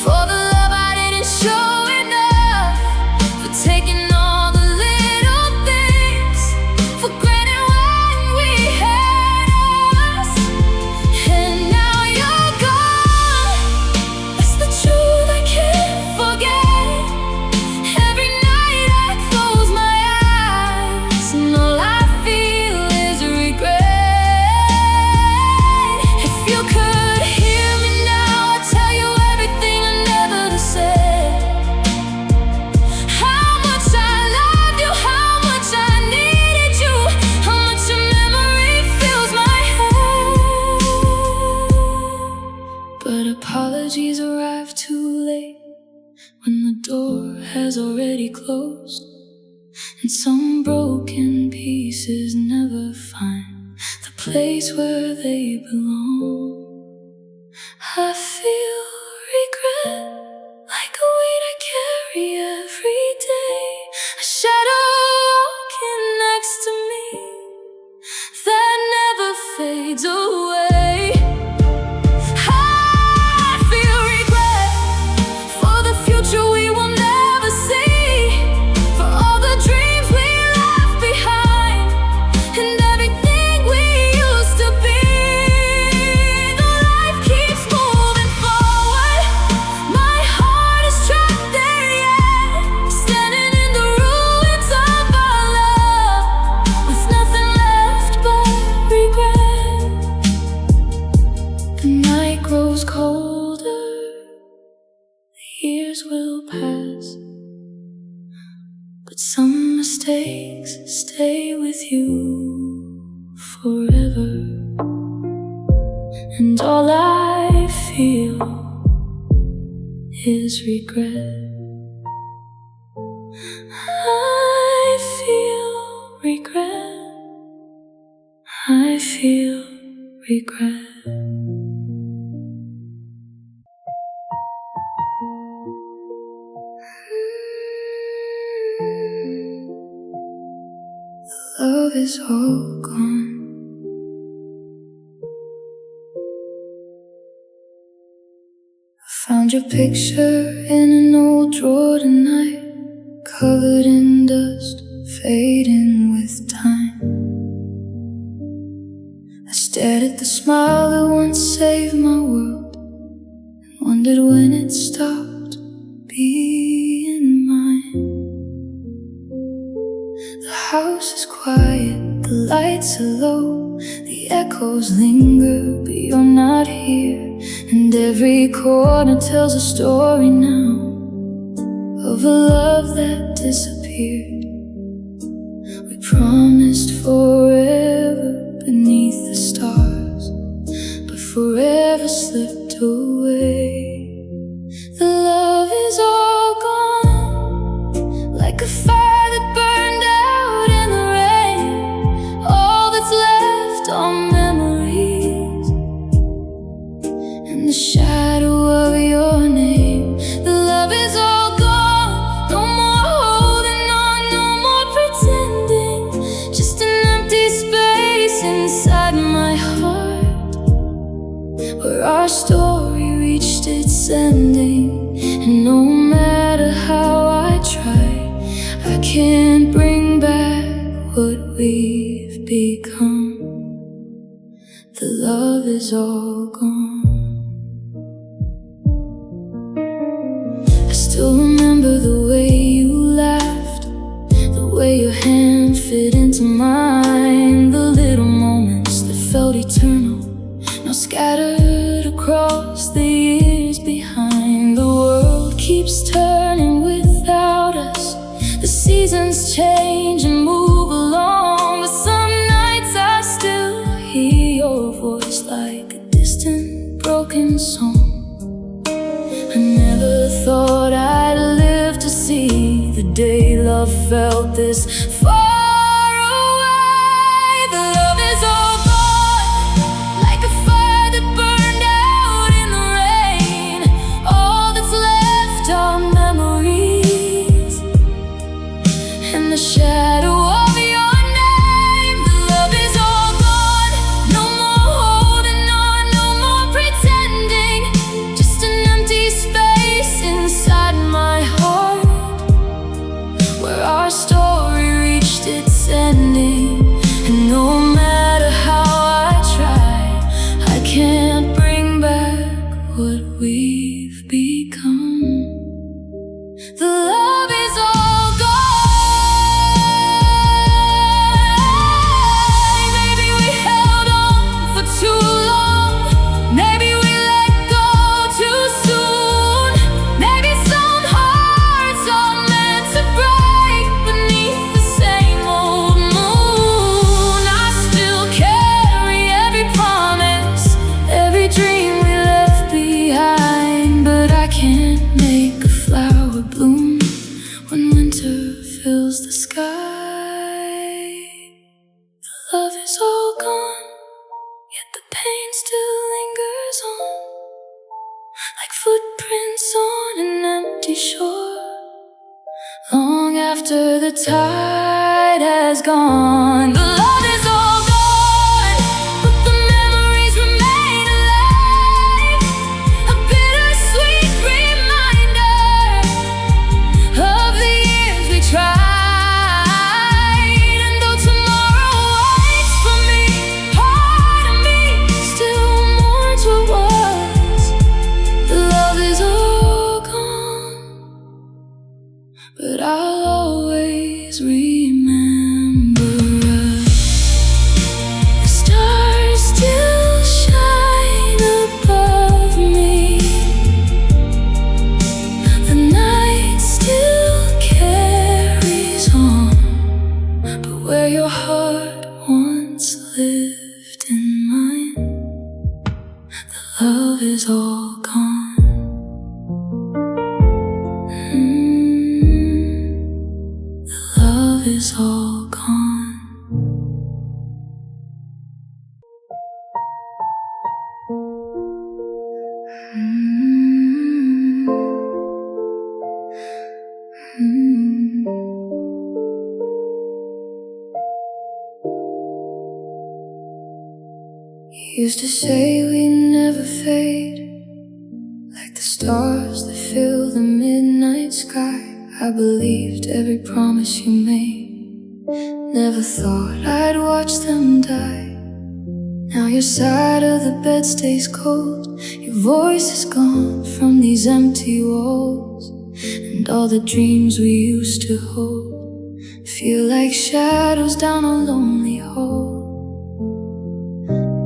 for the love I didn't show enough, for taking all the little things for granted when we had us. And now you're gone, that's the truth I can't forget. Every night I close my eyes and all I feel is regret. If you could hear me now, I'd tell you everything I never said. How much I loved you, how much I needed you, how much your memory fills my head. But apologies arrive too late when the door has already closed, and some broken pieces never find the place where they belong. I feel regret like a weight I carry every day, a shadow walking next to me that never fades away. I feel regret for the future we will never see, for all the dreams we left behind and everything we used to be. The life keeps moving forward, my heart is trapped there yet, standing in the ruins of our love, with nothing left but regret. The night grows colder, the years will pass, but some mistakes stay with you forever. And all I feel is regret. I feel regret. I feel regret. Love is all gone. I found your picture in an old drawer tonight, covered in dust, fading with time. house is quiet, the lights are low, the echoes linger, but you're not here. And every corner tells a story now of a love that disappeared. We promised forever beneath the stars, but forever slipped away. The love is all gone, like a fire that burned out in the rain. All that's left are memories and the shadow of your name. The love is all gone, no more holding on, no more pretending. Just an empty space inside my heart, where our story reached its ending. And no matter how I try, I can't bring back what we've become. The love is all gone. I still remember the way you laughed, the way your hand fit into mine, the little moments that felt eternal, now scattered across the years behind. The world keeps turning without us, the seasons change and move along, but some nights I still hear your voice like a distant broken song. I never thought I'd live to see the day love felt this far away. The love is all gone, like a fire that burned out in the rain. All that's left are memories and the shadow of your name. The love is all gone, no more holding on, no more pretending. Just an empty space inside my heart, where our story reached its ending. And no matter how I try, I can't bring back what we've become. The love is all gone. Maybe we held on for too long, maybe we let go too soon. Maybe some hearts are meant to break beneath the same old moon. I still carry every promise, every dream we left behind, but I can't make a flower bloom when winter fills the sky. The love is all gone, yet the pain still lingers on, like footprints on an empty shore, long after the tide has gone. The love is all gone, but the memories remain alive, a bittersweet reminder of the years we tried. And though tomorrow waits for me, part of me still mourns what was. The love is all gone, but I'll always remember us. The stars still shine above me, the night still carries on, but where your heart once lived in mine, the love is all gone. The love is all gone. You used to say we'd never fade, like the stars that fill the midnight sky. I believed every promise you made, never thought I'd watch them die. Now your side of the bed stays cold, your voice is gone from these empty walls, and all the dreams we used to hold feel like shadows down a lonely hall.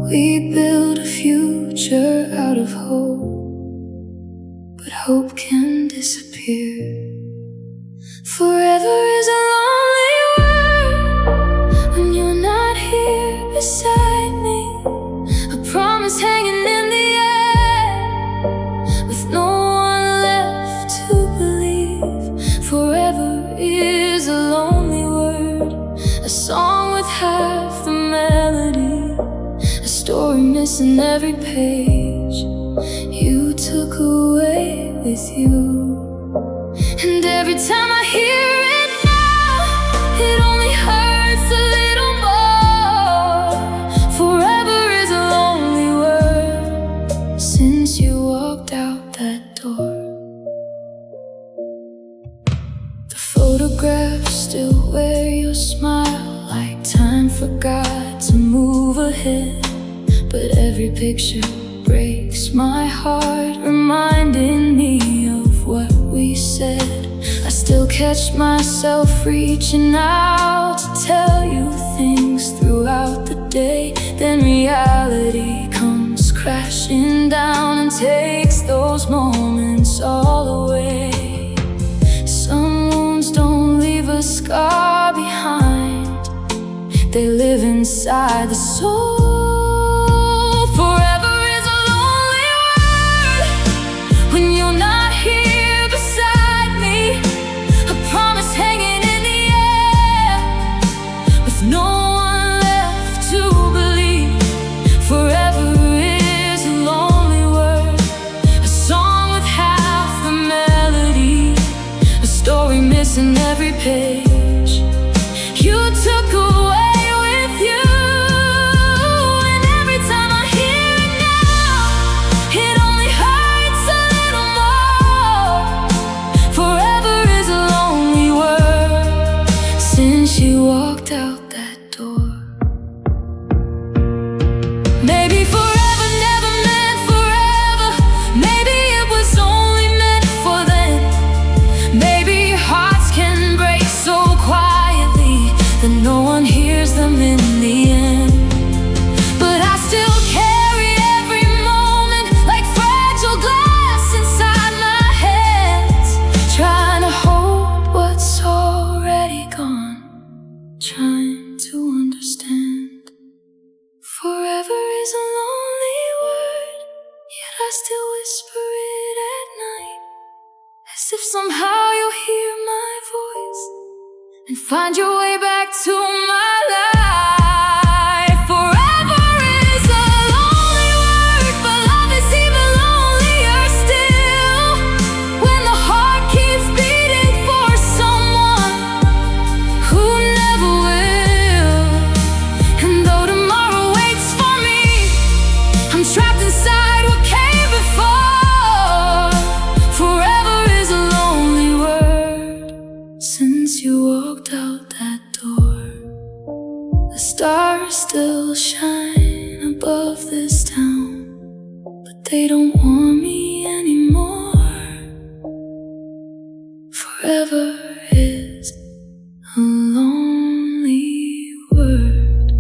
We build a future out of hope, but hope can disappear. Forever is a lonely word when you're not here beside me. A promise hanging in the air with no one left to believe. Forever is a lonely word, a song with half the melody, a story missing every page you took away with you. And every time I hear it now, it only hurts a little more. Forever is a lonely word since you walked out that door. The photographs still wear your smile, like time forgot to move ahead. But every picture breaks my heart, reminding me of what we said. I still catch myself reaching out to tell you things throughout the day. Then reality comes crashing down and takes those moments all away. Some wounds don't leave a scar behind, they live inside the soul. Forever is a lonely word when you're not here beside me. A promise hanging in the air with no one left to believe. Forever is a lonely word, a song with half the melody, a story missing every page you took away with you. And every time I hear it now, it only hurts a little more. Forever is a lonely word since you walked out that door. Maybe forever never meant forever. Maybe it was only meant for them. Maybe hearts can break so quietly that no one hears them in the end. But I still carry every moment like fragile glass inside my hands, trying to hold what's already gone, trying to understand. Forever is a lonely word, yet I still whisper it at night, as if somehow you'll hear my voice and find your way back to my life. Forever is a lonely word, but love is even lonelier still, when the heart keeps beating for someone who never will. And though tomorrow waits for me, I'm trapped inside what came before. Forever is a lonely word since you walked out that door. The stars still shine above this town, but they don't warm me anymore. Forever is a lonely word,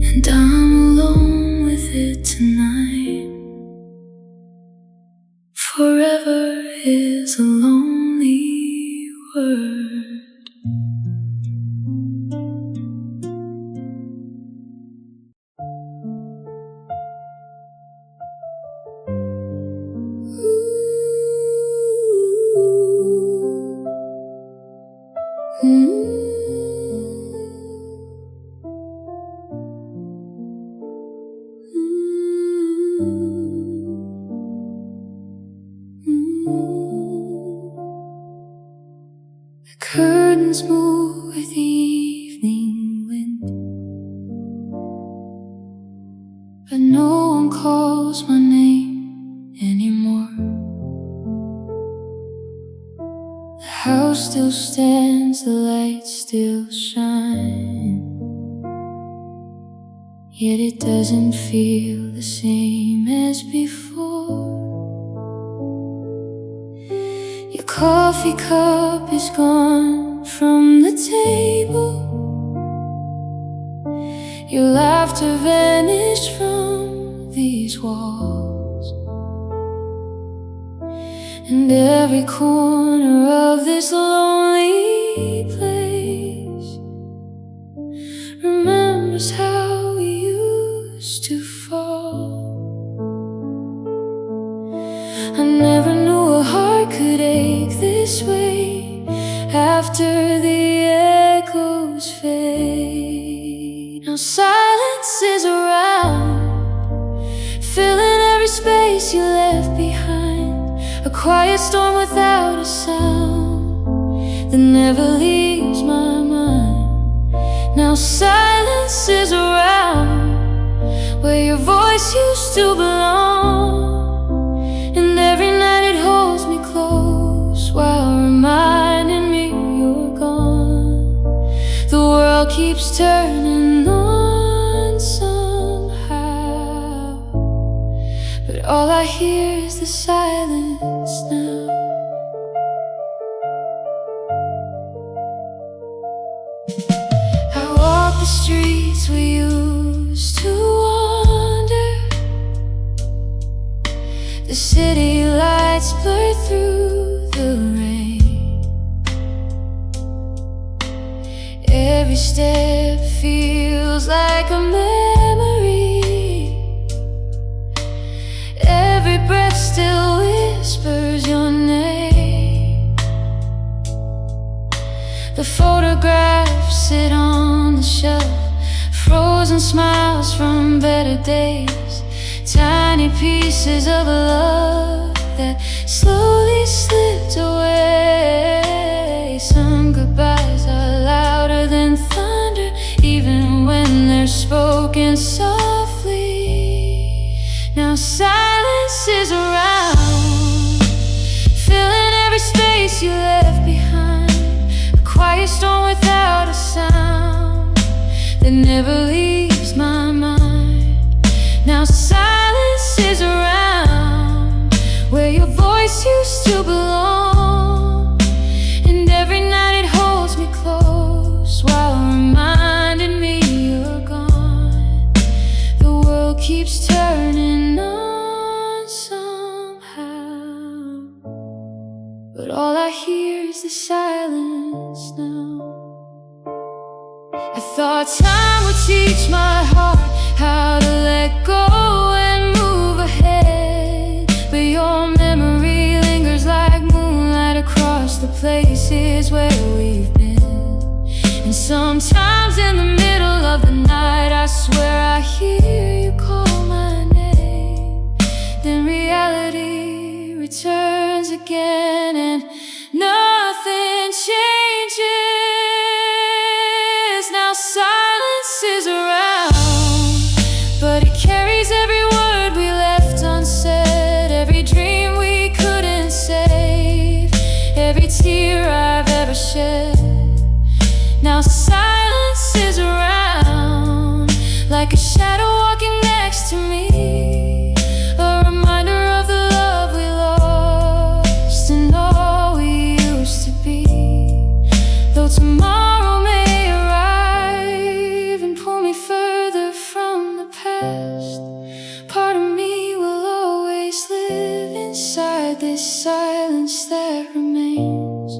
and I'm alone with it tonight. Forever is a lonely word. The curtains move with the evening wind, but no one calls my name anymore. The house still stands, the lights still shine, yet it doesn't feel the same as before. Your coffee cup is gone from the table. Your laughter vanished from these walls, and every corner of this lonely place remembers how we used to fall. I never knew a heart could ache this way after the echoes fade. Now silence is around, filling every space you left behind. A quiet storm without a sound that never leaves my mind. Now silence is around, where your voice used to belong, and every night it holds me close while reminding me you're gone. The world keeps turning on somehow, but all I hear is the silence now. I walk the streets we used to wander. The city lights blur through the rain. Every step feels like a memory. Every breath still whispers your name. The photographs sit on the shelf, frozen smiles from better days, tiny pieces of love that slowly slipped away. Some goodbyes are louder than thunder, even when they're spoken softly. Now silence is around, filling every space you left behind. A quiet storm without a sound that never leaves my mind. Now silence is around, where your voice used to belong, and every night it holds me close while reminding me you're gone. The world keeps turning on somehow, but all I hear is the silence now. I thought time would teach my heart how to let go and move ahead, but your memory lingers like moonlight across the places where we've been. And sometimes in the middle of the night I swear I hear you call my name. Then reality returns again and nothing changes. Now silence is around, but it carries every word we left unsaid, every dream we couldn't save, every tear I've ever shed. Now silence is around, like a shadow walking next to me, a reminder of the love we lost and all we used to be. Though tomorrow may arrive and pull me further from the past, part of me will always live inside this silence that remains.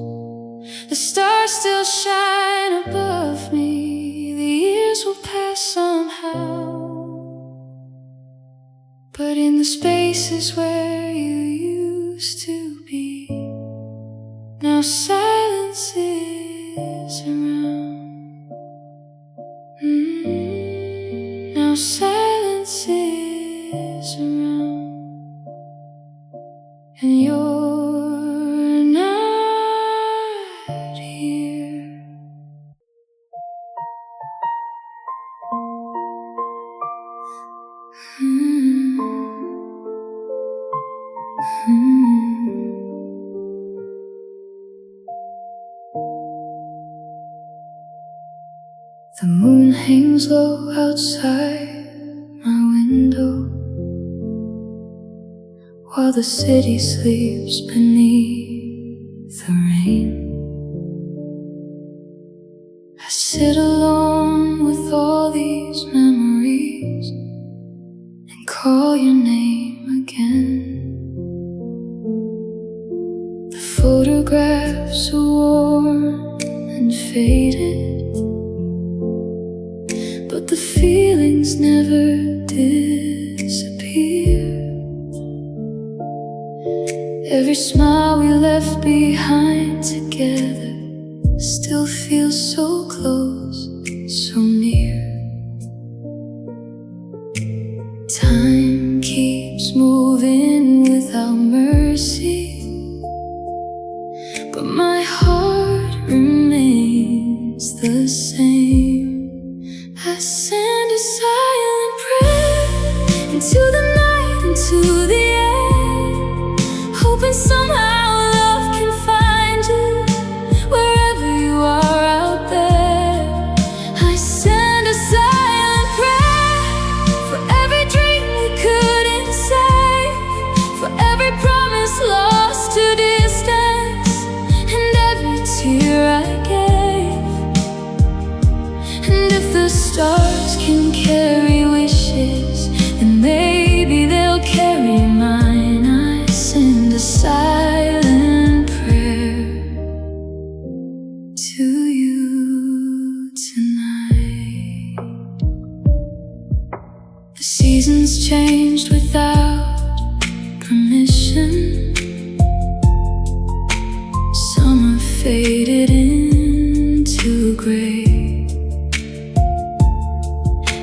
The stars still shine above me, the years will pass somehow, but in the spaces where you used to be, now silence is around. Now silence is around, and you're not here. The moon hangs low outside my window, while the city sleeps beneath the rain. sit alone with all these memories and call your name again. The photographs are worn and faded, but the feelings never disappear. Every smile we left behind together still feels so close, so near. Time keeps moving without mercy, but my heart remains the same. I send a silent prayer into the night, into the air, hoping somehow love can find you wherever you are out there. I send a silent prayer for every dream we couldn't save, for every promise lost to distance, and every tear I gave. And if the stars can carry wishes, then maybe they'll carry mine. I send a silent prayer to you tonight. The seasons changed without permission. Summer faded into gray,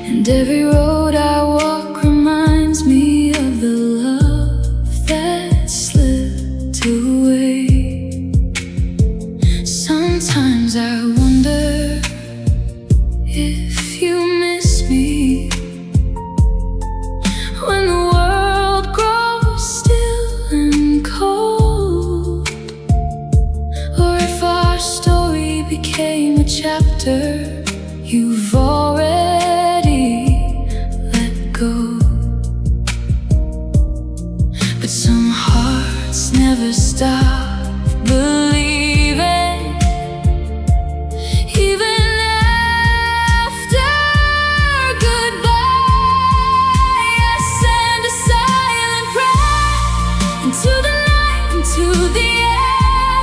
and every road I walk reminds me of the love that slipped away. Sometimes I wonder if you miss me when the world grows still and cold, or if our story became a chapter you've already let go. But some hearts never stop believing, even after goodbye. I send a silent prayer into the night, into the air,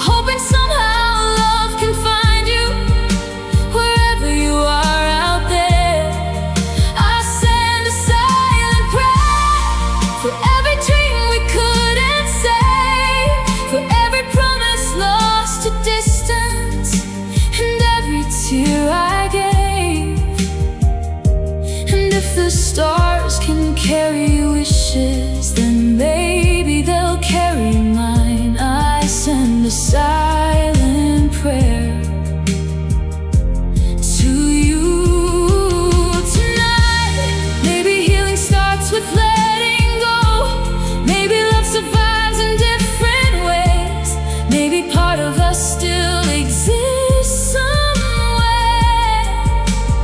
hoping somehow love can find you wherever you are out there. I send a silent prayer for every dream we couldn't save, for every promise lost to distance, and every tear I gave. And if the stars can carry wishes, then maybe they'll carry mine. I send a silent prayer to you tonight. Maybe healing starts with letting go. Maybe love survives in different ways. Maybe part of us still exists somewhere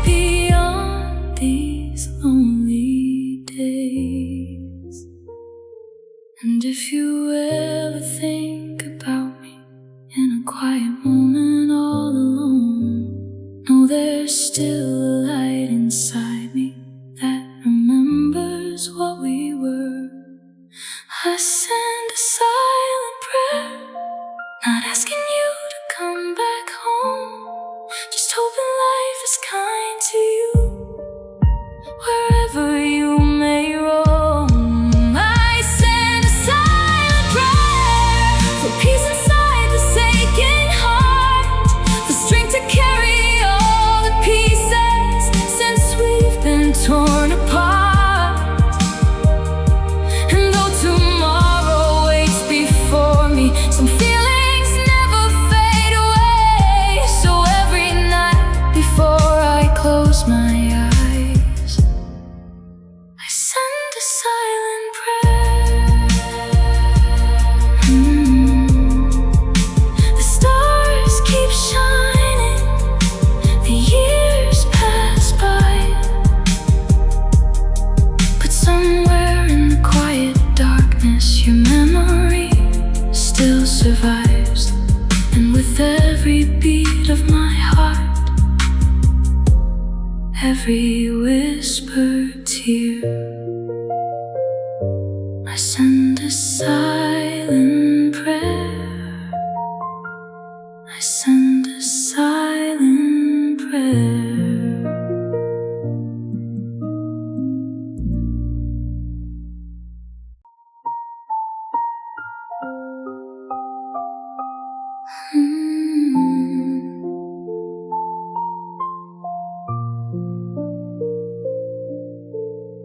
beyond these lonely days. And if you ever think about me in a quiet moment all alone, know there's still a light inside me that remembers what we were. I send a silent prayer, not asking you to come back home, just hoping life is kind to you wherever you may roam. I send a silent prayer for peace inside this aching heart, for strength to carry all the pieces since we've been torn apart. And though tomorrow waits before me, some feelings never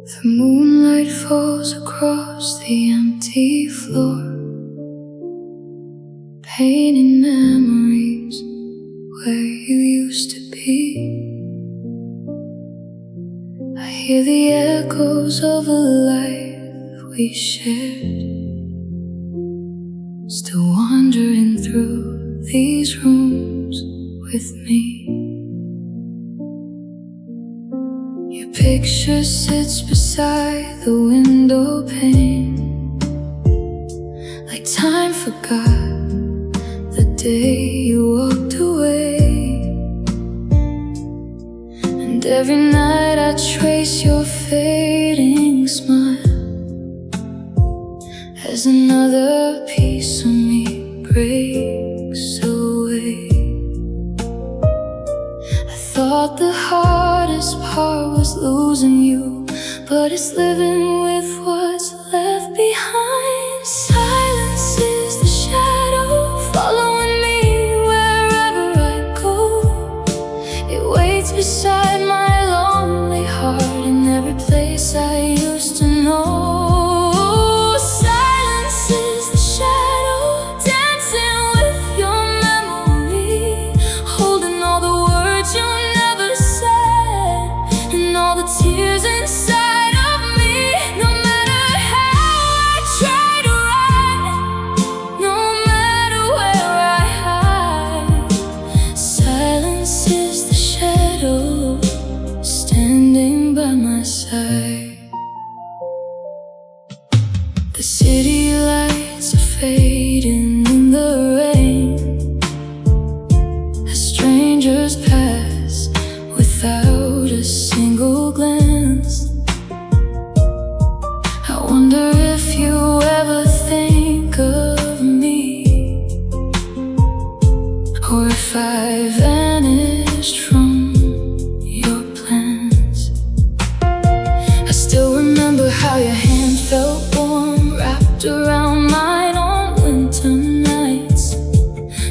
The moonlight falls across the empty floor, painting memories where you used to be. I hear the echoes of a life we shared, still wandering through these rooms with me. Your picture sits beside the window pane, like time forgot the day you walked away. And every night I trace your fading smile as another piece of me breaks away. I thought the hardest part was losing you, but it's living with what's left behind. Silence is the shadow following me wherever I go. It waits beside my lonely heart in every place I used to know. Tears inside of me, no matter how I try to run, no matter where I hide. Silence is the shadow standing by my side. The city lights are fading in the rain as strangers pass without a single glance. I wonder if you ever think of me, or if I vanished from your plans. I still remember how your hand felt warm, wrapped around mine on winter nights.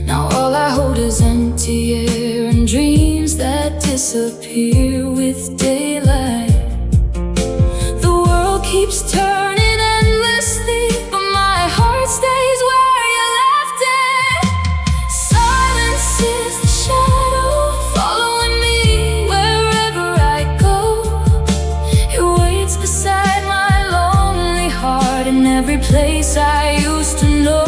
Now all I hold is empty air and dreams that disappear with daylight. The world keeps turning endlessly, but my heart stays where you left it. Silence is the shadow following me wherever I go. It waits beside my lonely heart in every place I used to know.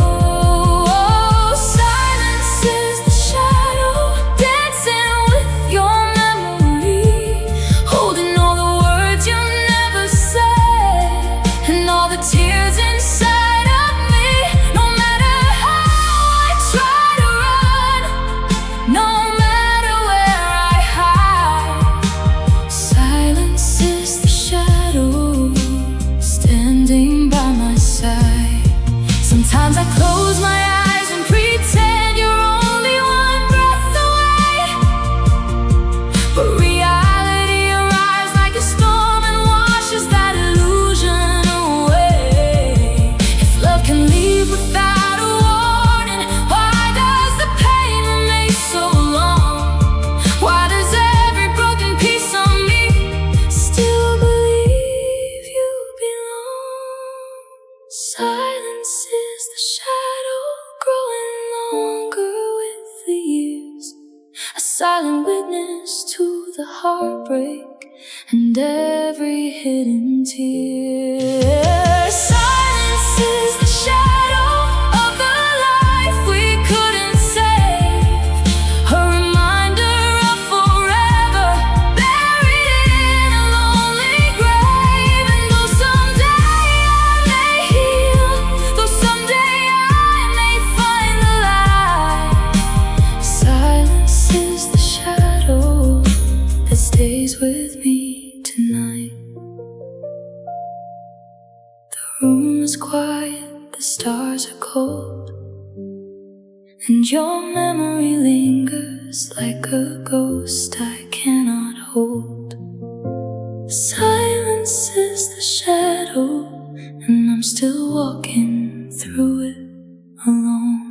Tears inside of me, no matter how I try to run, no matter where I hide. Silence is the shadow standing by my side. Sometimes I close my eyes and pretend you're only one breath away, but reality arrives like a storm and washes that illusion away. Can leave without a warning. Why does the pain remain so long? Why does every broken piece of me still believe you belong? Silence is the shadow growing longer with the years, a silent witness to the heartbreak and every hidden tear. Silence is the shadow of the life we couldn't save, a reminder of forever buried in a lonely grave. And though someday I may heal, though someday I may find the light, silence is the shadow that stays with me tonight. The room is quiet, the stars are cold, and your memory lingers like a ghost I cannot hold. Silence is the shadow, and I'm still walking through it alone.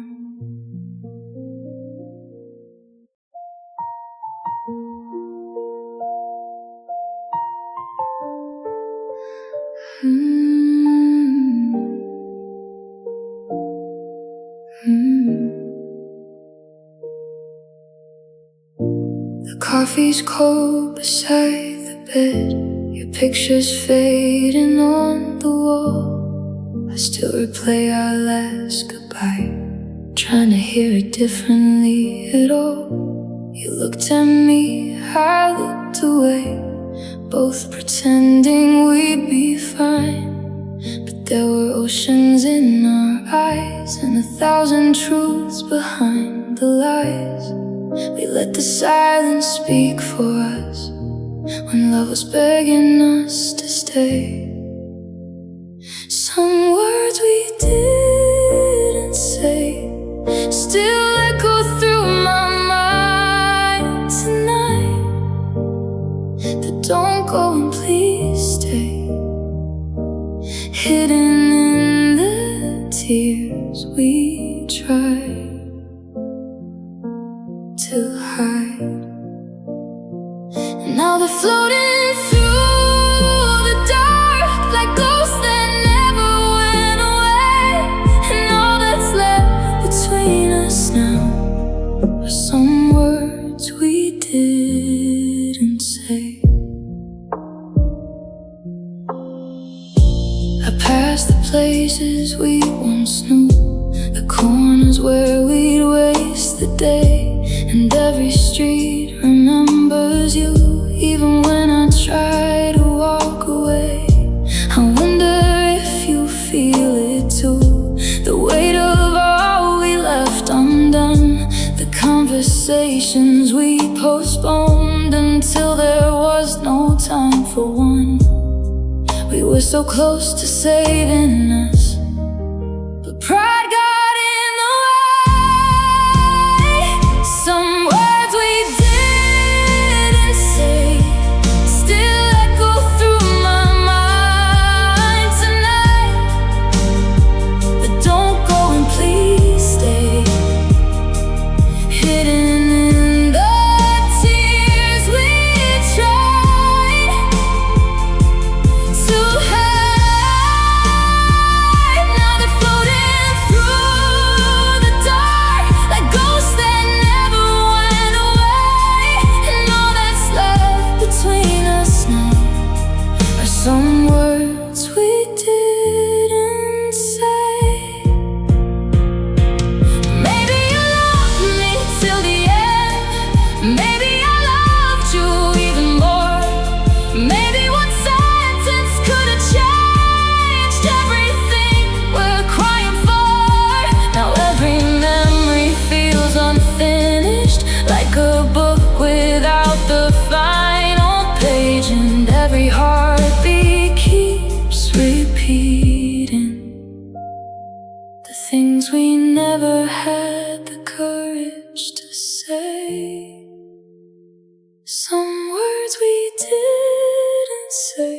The coffee's cold beside the bed, your picture's fading on the wall. I still replay our last goodbye, trying to hear it differently at all. You looked at me, I looked away, both pretending we'd be fine. But there were oceans in our eyes, and 1,000 truths behind the lies. We let the silence speak for us when love was begging us to stay. Some words we didn't say still echo through my mind tonight. That don't go and please stay, hidden in the tears we try to hide. And now they're floating through the dark like ghosts that never went away. And all that's left between us now are some words we didn't say. I passed the places we once knew, the corners where we'd waste the day. And every street remembers you, even when I try to walk away. I wonder if you feel it too, the weight of all we left undone, the conversations we postponed until there was no time for one. We were so close to saving us, but pride got in the way. Some words we didn't say still echo through my mind tonight. But don't go and please stay, hidden in the tears we tried to hide. Now they're floating through the dark like ghosts that never went away. And all that's left between us now are some words we didn't say. Maybe you loved me till the end, maybe I loved you even more. Maybe one sentence could have changed everything we're crying for. Now every memory feels unfinished, like a book without the final page. And every heartbeat keeps repeating the things we never had the courage to say. Some words we didn't say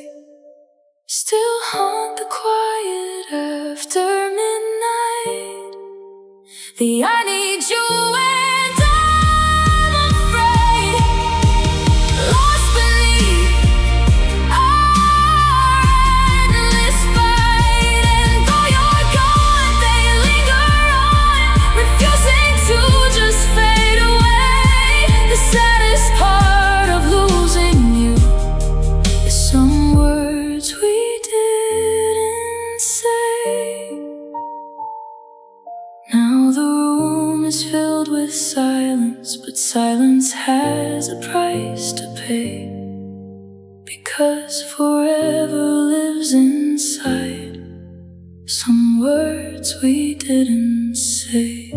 still haunt the quiet after midnight. The I need you and I'm afraid, lost beneath our endless fight. And though you're gone, they linger on, refusing to just fade away. The saddest part of losing you is some words we didn't say. Now the room is filled with silence, but silence has a price to pay, because forever lives inside some words we didn't say.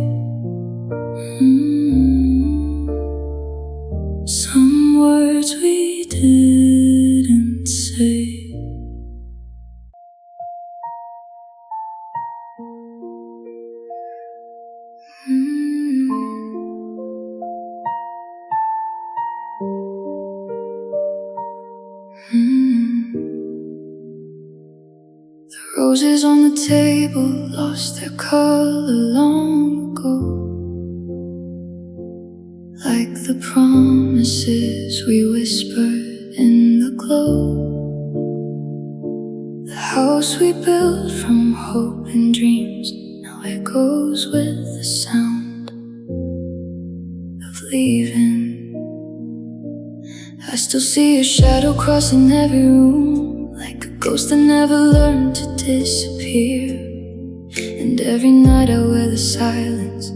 Some words we didn't say. The roses on the table lost their color long ago, like the promises we whispered in the glow. The house we built from hope and dreams now echoes with the sound of leaving. still see your shadow crossing every room, like a ghost that never learned to disappear. And every night I wear the silence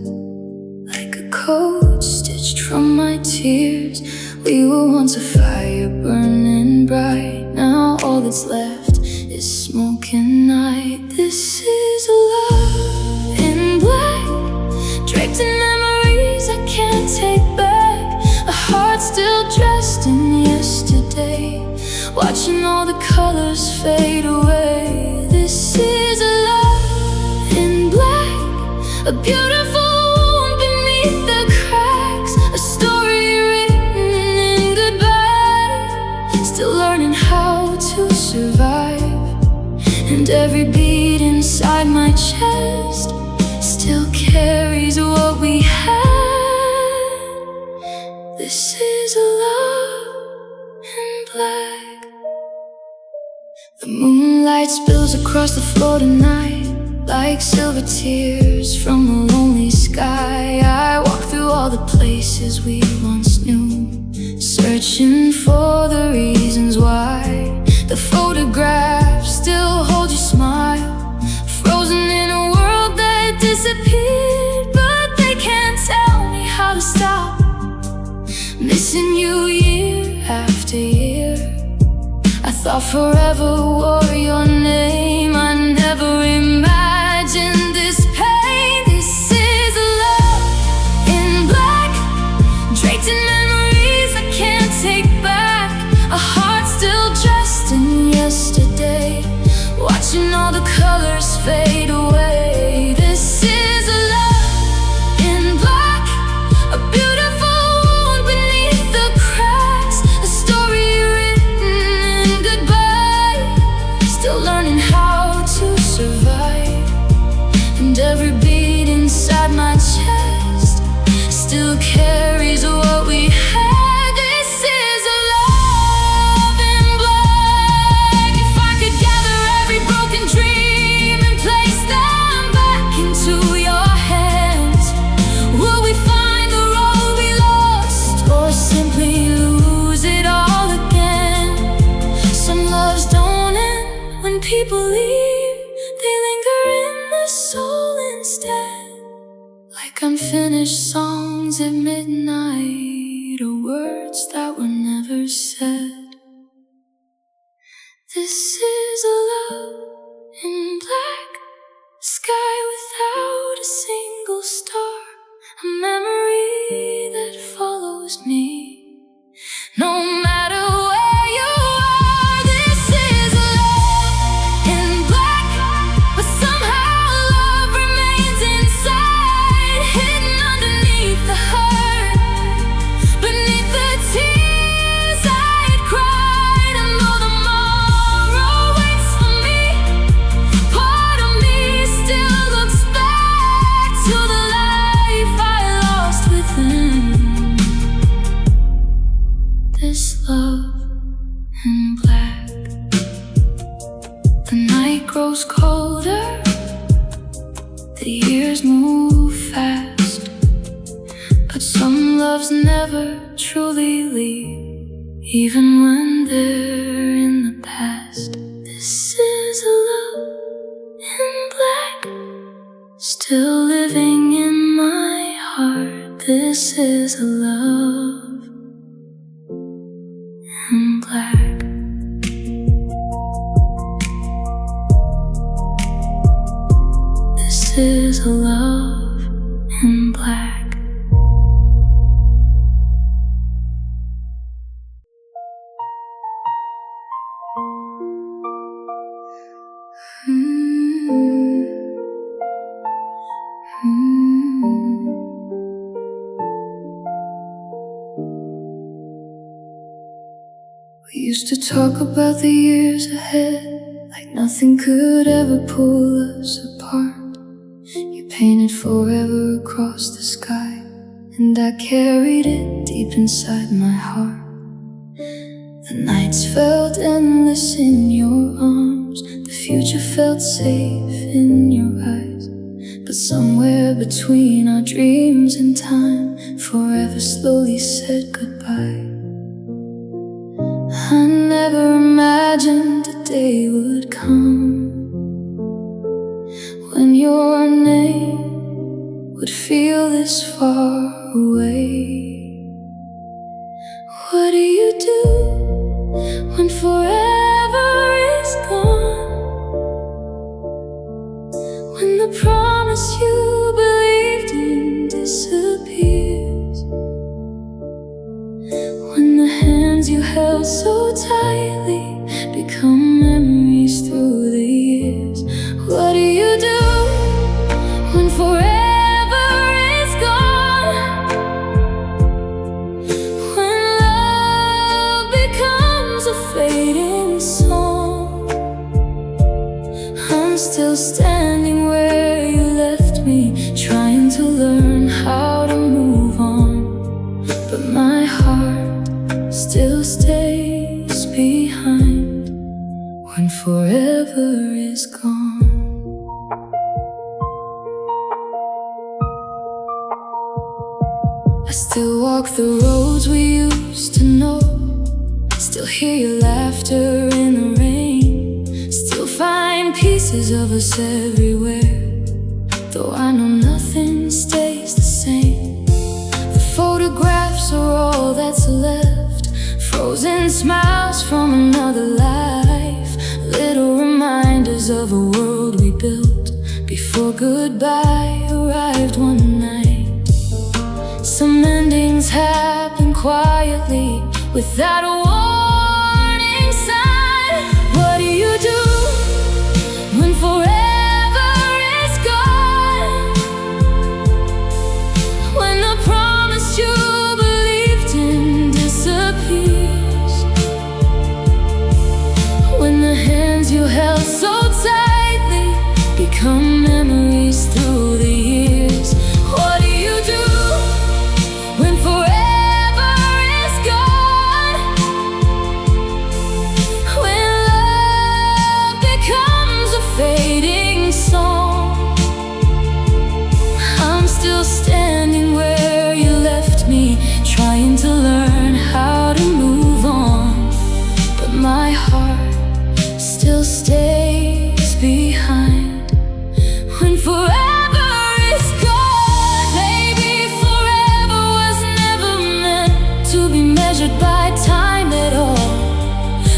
like a coat stitched from my tears. We were once a fire burning bright, now all that's left is smoke and night. This is love in black, draped in memories I can't take back. A heart still dressed in yesterday, watching all the colors fade away. This is love in black, a beautiful wound beneath the cracks, a story written in goodbye, still learning how to survive. And every beat inside my chest still carries what we had. This is love in black. The moonlight spills across the floor tonight, like silver tears from a lonely sky. I walk through all the places we once knew, searching for the reasons why. The photographs still hold your smile, frozen in a world that disappeared. But they can't tell me how to stop missing you year after year. I thought forever wore your name, I never imagined this pain. This is love in black, draped in memories I can't take back. A heart still dressed in yesterday, watching all the colors fade away. This is love in black, a beautiful wound beneath the cracks, a story written in goodbye, still learning how to survive. And every beat inside my chest still carries what we had. This is love in black. If I could gather every broken dream and place them back into your hands, will we find the road we lost, or simply lose it all again? Some loves don't end when people leave, they linger in the soul instead, like unfinished songs at midnight, or words that were never said. This is love in black, sky without a single star, a memory that follows me no matter where you are. This is love in black, but somehow love remains inside, hidden underneath the hurt, beneath the tears I had cried. And though tomorrow waits for me, part of me still looks back to the life I lost within. This love in black. The night grows colder, the years move fast, but some loves never truly leave, even when they're in the past. This is love in black, still living in my heart. This is love in black. This is love in black. We used to talk about the years ahead, like nothing could ever pull us apart. You painted forever across the sky, and I carried it deep inside my heart. The nights felt endless in your arms, the future felt safe in your eyes. But somewhere between our dreams and time, forever slowly said goodbye. day would come when your name would feel this far away. What do you do when forever is gone? When the promise you believed in disappears? When the hands you held so tightly become memories through the years? What do you do when forever is gone? When love becomes a fading song? I'm still standing where you left me, trying to learn how to move on, but my heart still stays behind when forever is gone. I still walk the roads we used to know, still hear your laughter in the rain, still find pieces of us everywhere, though I know nothing stays the same. The photographs are all that's left, frozen smiles from another life, little reminders of a world we built before goodbye arrived one night. Some endings happen quietly without a warning sign. What do you do when forever is gone? When the promise you believed in disappears? When the hands you held so tightly become memories through the years? What do you do when forever is gone? When love becomes a fading song? I'm still standing where you left me, trying to learn how to move on, but my heart still stays behind when forever is gone. Maybe forever was never meant to be measured by time at all.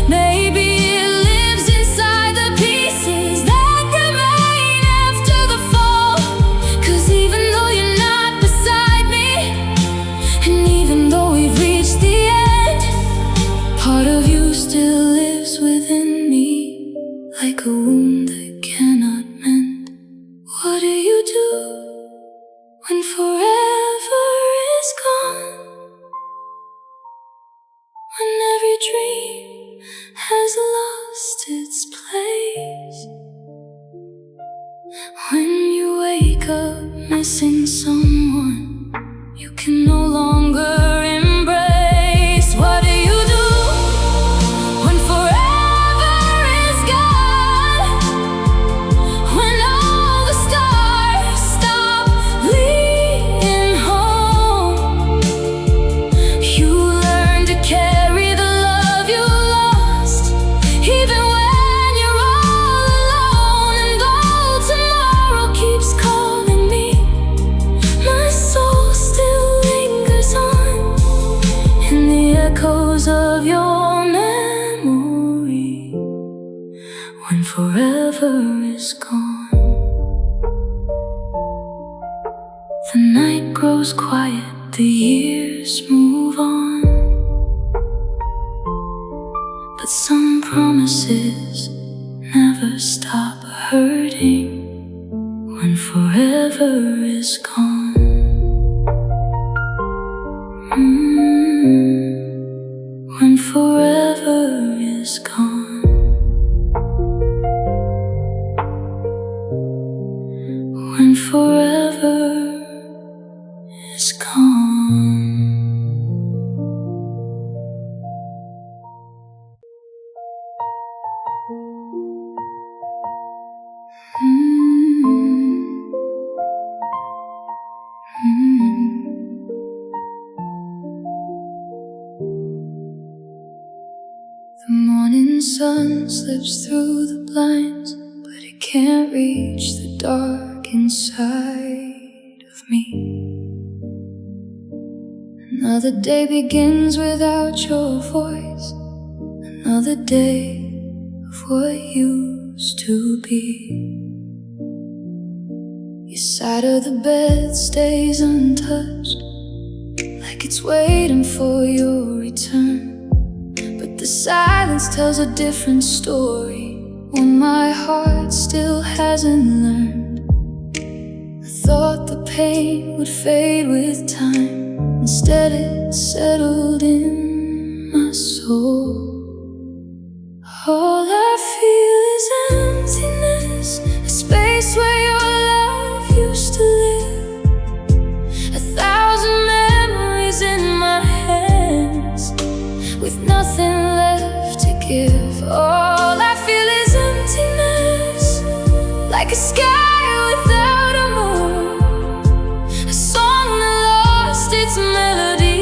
Maybe it lives inside the pieces that remain after the fall. 'Cause even though you're not beside me, and even though we've reached the end, part of you still lives within me, like a wound that cannot mend. What do you do when forever is gone? When every dream has lost its place? When you wake up missing someone you can no longer embrace? What do you do when forever is gone? When all the stars stop leading home? You learn to carry the love you lost, even when you're all alone. And though tomorrow keeps calling me, my soul still lingers on in the echoes of your memory when forever is gone. The night grows quiet, the years move on, but some promises never stop hurting when forever is gone. When forever is gone. When forever is gone. The morning sun slips through the blinds, but it can't reach the dark inside of me. Another day begins without your voice, another day of what used to be. Your side of the bed stays untouched, like it's waiting for your return. But the silence tells a different story, one my heart still hasn't learned. I thought the pain would fade with time, instead it settled in my soul. All I feel is emptiness, a space where your love used to live. 1,000 memories in my hands, with nothing left to give. All I feel is emptiness, like a sky without a moon, a song that lost its melody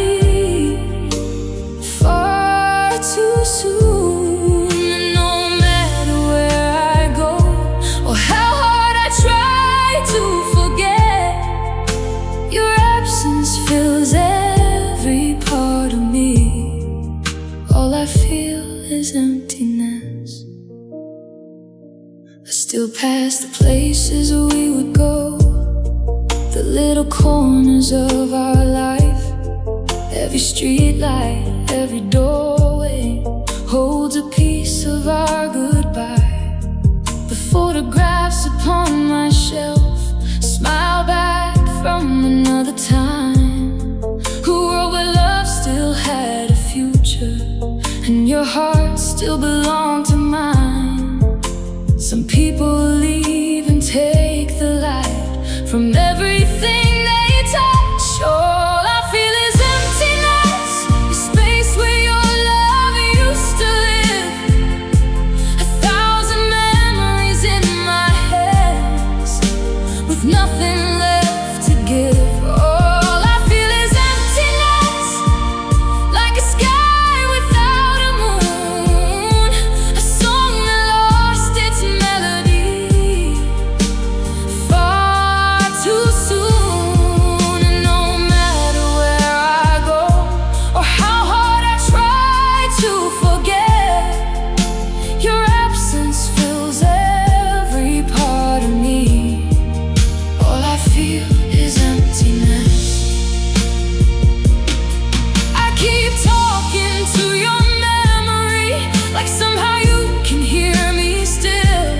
far too soon. And no matter where I go, or how hard I try to forget, your absence fills every part of me. All I feel is emptiness. I still pass the places we would go, the little corners of our life. Every street light, every doorway holds a piece of our goodbye. The photographs upon my shelf smile back from another time, a world where love still had a future, and your heart still belonged to mine. Some people leave and take the light from everything they touch. All I feel is emptiness, a space where your love used to live. 1,000 memories in my hands, with nothing left to give. All I feel is emptiness, like a sky without a moon, a song that lost its melody far too soon. And no matter where I go, or how hard I try to forget, your absence fills every part of me. All I feel is emptiness. I keep talking to your memory, like somehow you can hear me still.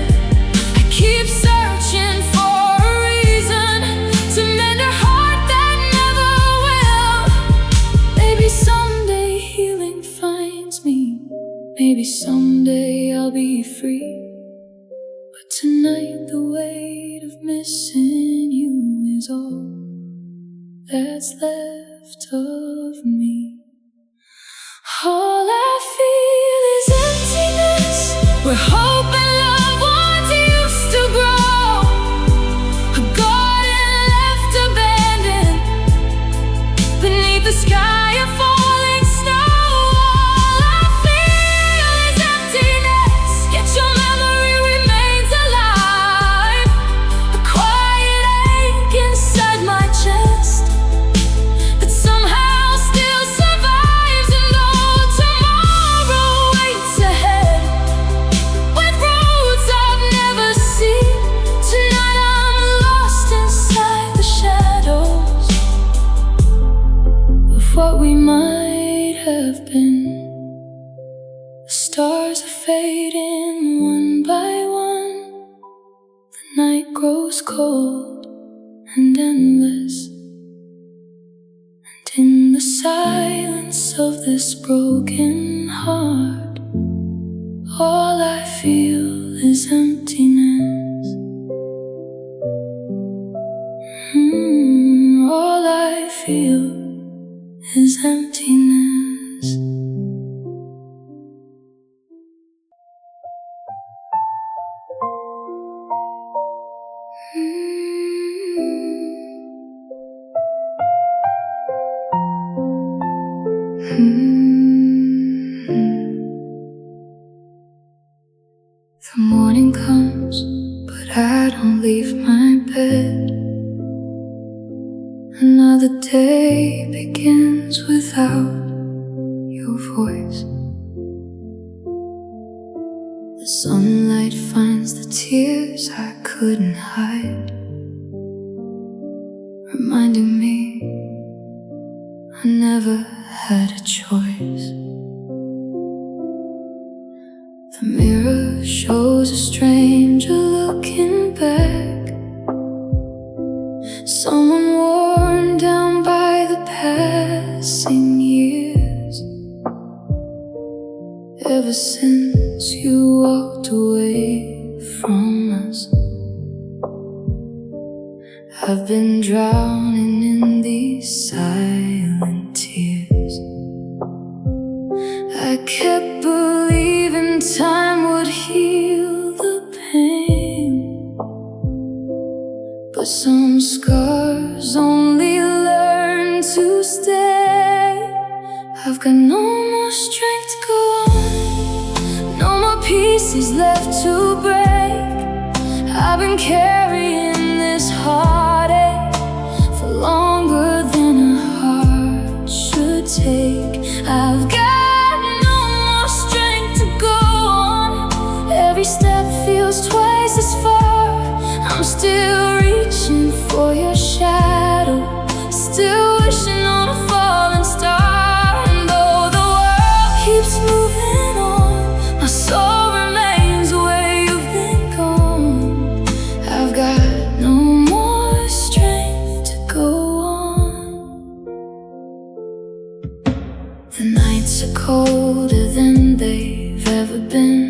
I keep searching for a reason to mend a heart that never will. Maybe someday healing finds me, maybe someday I'll be free. But tonight the weight of missing you is all that's left of me. All I feel is emptiness, where hope and love once used to grow, a garden left abandoned beneath the sky of falling snow. All I feel is emptiness, yet your memory remains alive, a quiet ache inside my chest that somehow still survives. And though tomorrow waits ahead, with roads I've never seen, tonight I'm lost inside the shadows of what we might have been. The stars are fading one by one, the night grows cold and endless, and in the silence of this broken heart, all I feel is emptiness. All I feel is emptiness. day begins without your voice. The sunlight finds the tears I couldn't hide, reminding me I never had a choice. The mirror shows a stranger looking back, someone worn down by the passing years. Ever since you walked away from us, I've been drowning in these silent tears. I kept believing time would heal the pain, but some scars only learn to stay. I've got no more strength to go on, no more pieces left to break. I've been carrying this heartache for longer than a heart should take. I've got no more strength to go on, every step feels twice as far. I'm still reaching for your shadow, still wishing on a falling star. And though the world keeps moving on, my soul remains where you've been gone. I've got no more strength to go on. The nights are colder than they've ever been,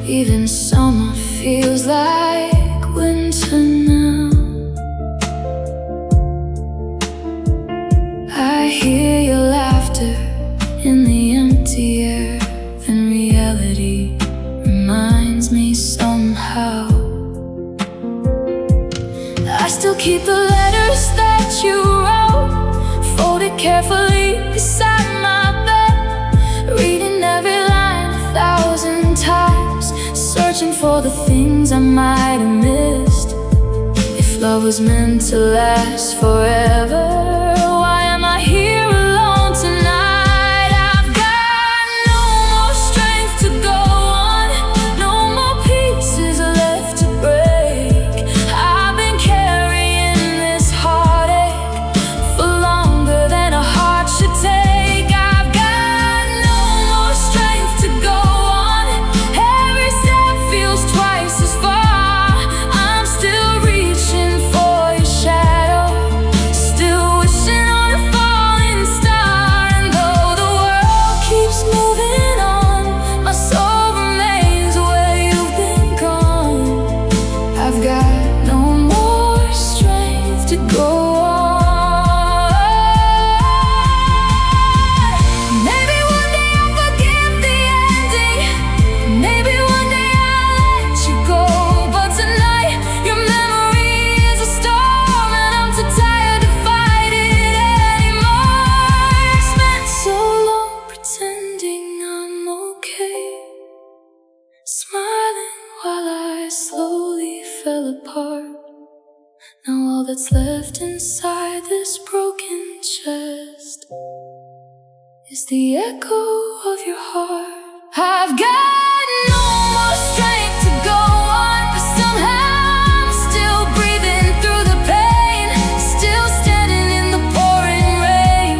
even summer feels like winter now. I hear your laughter in the empty air, then reality reminds me somehow. I still keep the letters that you wrote, folded carefully beside my bed, reading every line 1,000 times, searching for the things I might have missed. If love was meant to last forever, why am I here alone tonight? I've got no more strength to go on, no more pieces left to break. I've been carrying this heartache for longer than a heart should take. I've got no more strength to go on, every step feels twice as far. I'm still reaching for your shadow, still wishing on a falling star. And though the world keeps moving on, my soul remains where you've been gone. I've got no more strength to go on. Maybe one day I'll forgive the ending, maybe one day I'll let you go. But tonight your memory is a storm, and I'm too tired to fight it anymore. I spent so long pretending I'm okay, smiling while I slowly fell apart. Now all that's left inside this broken chest is the echo of your heart. I've got no more strength to go on, but somehow I'm still breathing through the pain, still standing in the pouring rain,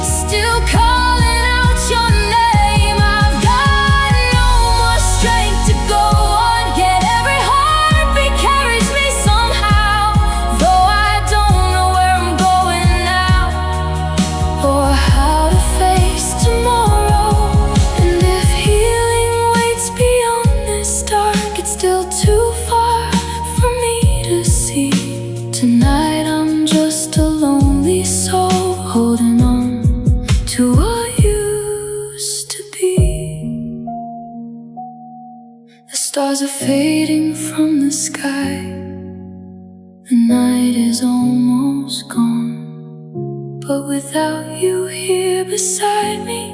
still calling out your name. I've got no more strength to go on, yet every heartbeat carries me somehow. Though I don't know where I'm going now, or how to face tomorrow. And if healing waits beyond this dark, it's still too far for me to see. Tonight I'm just a lonely soul, holding on to what used to be. The stars are fading from the sky, the night is almost gone, but without you here beside me,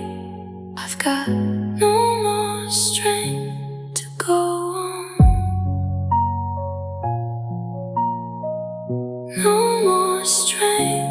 I've got no more strength to go on. No more strength.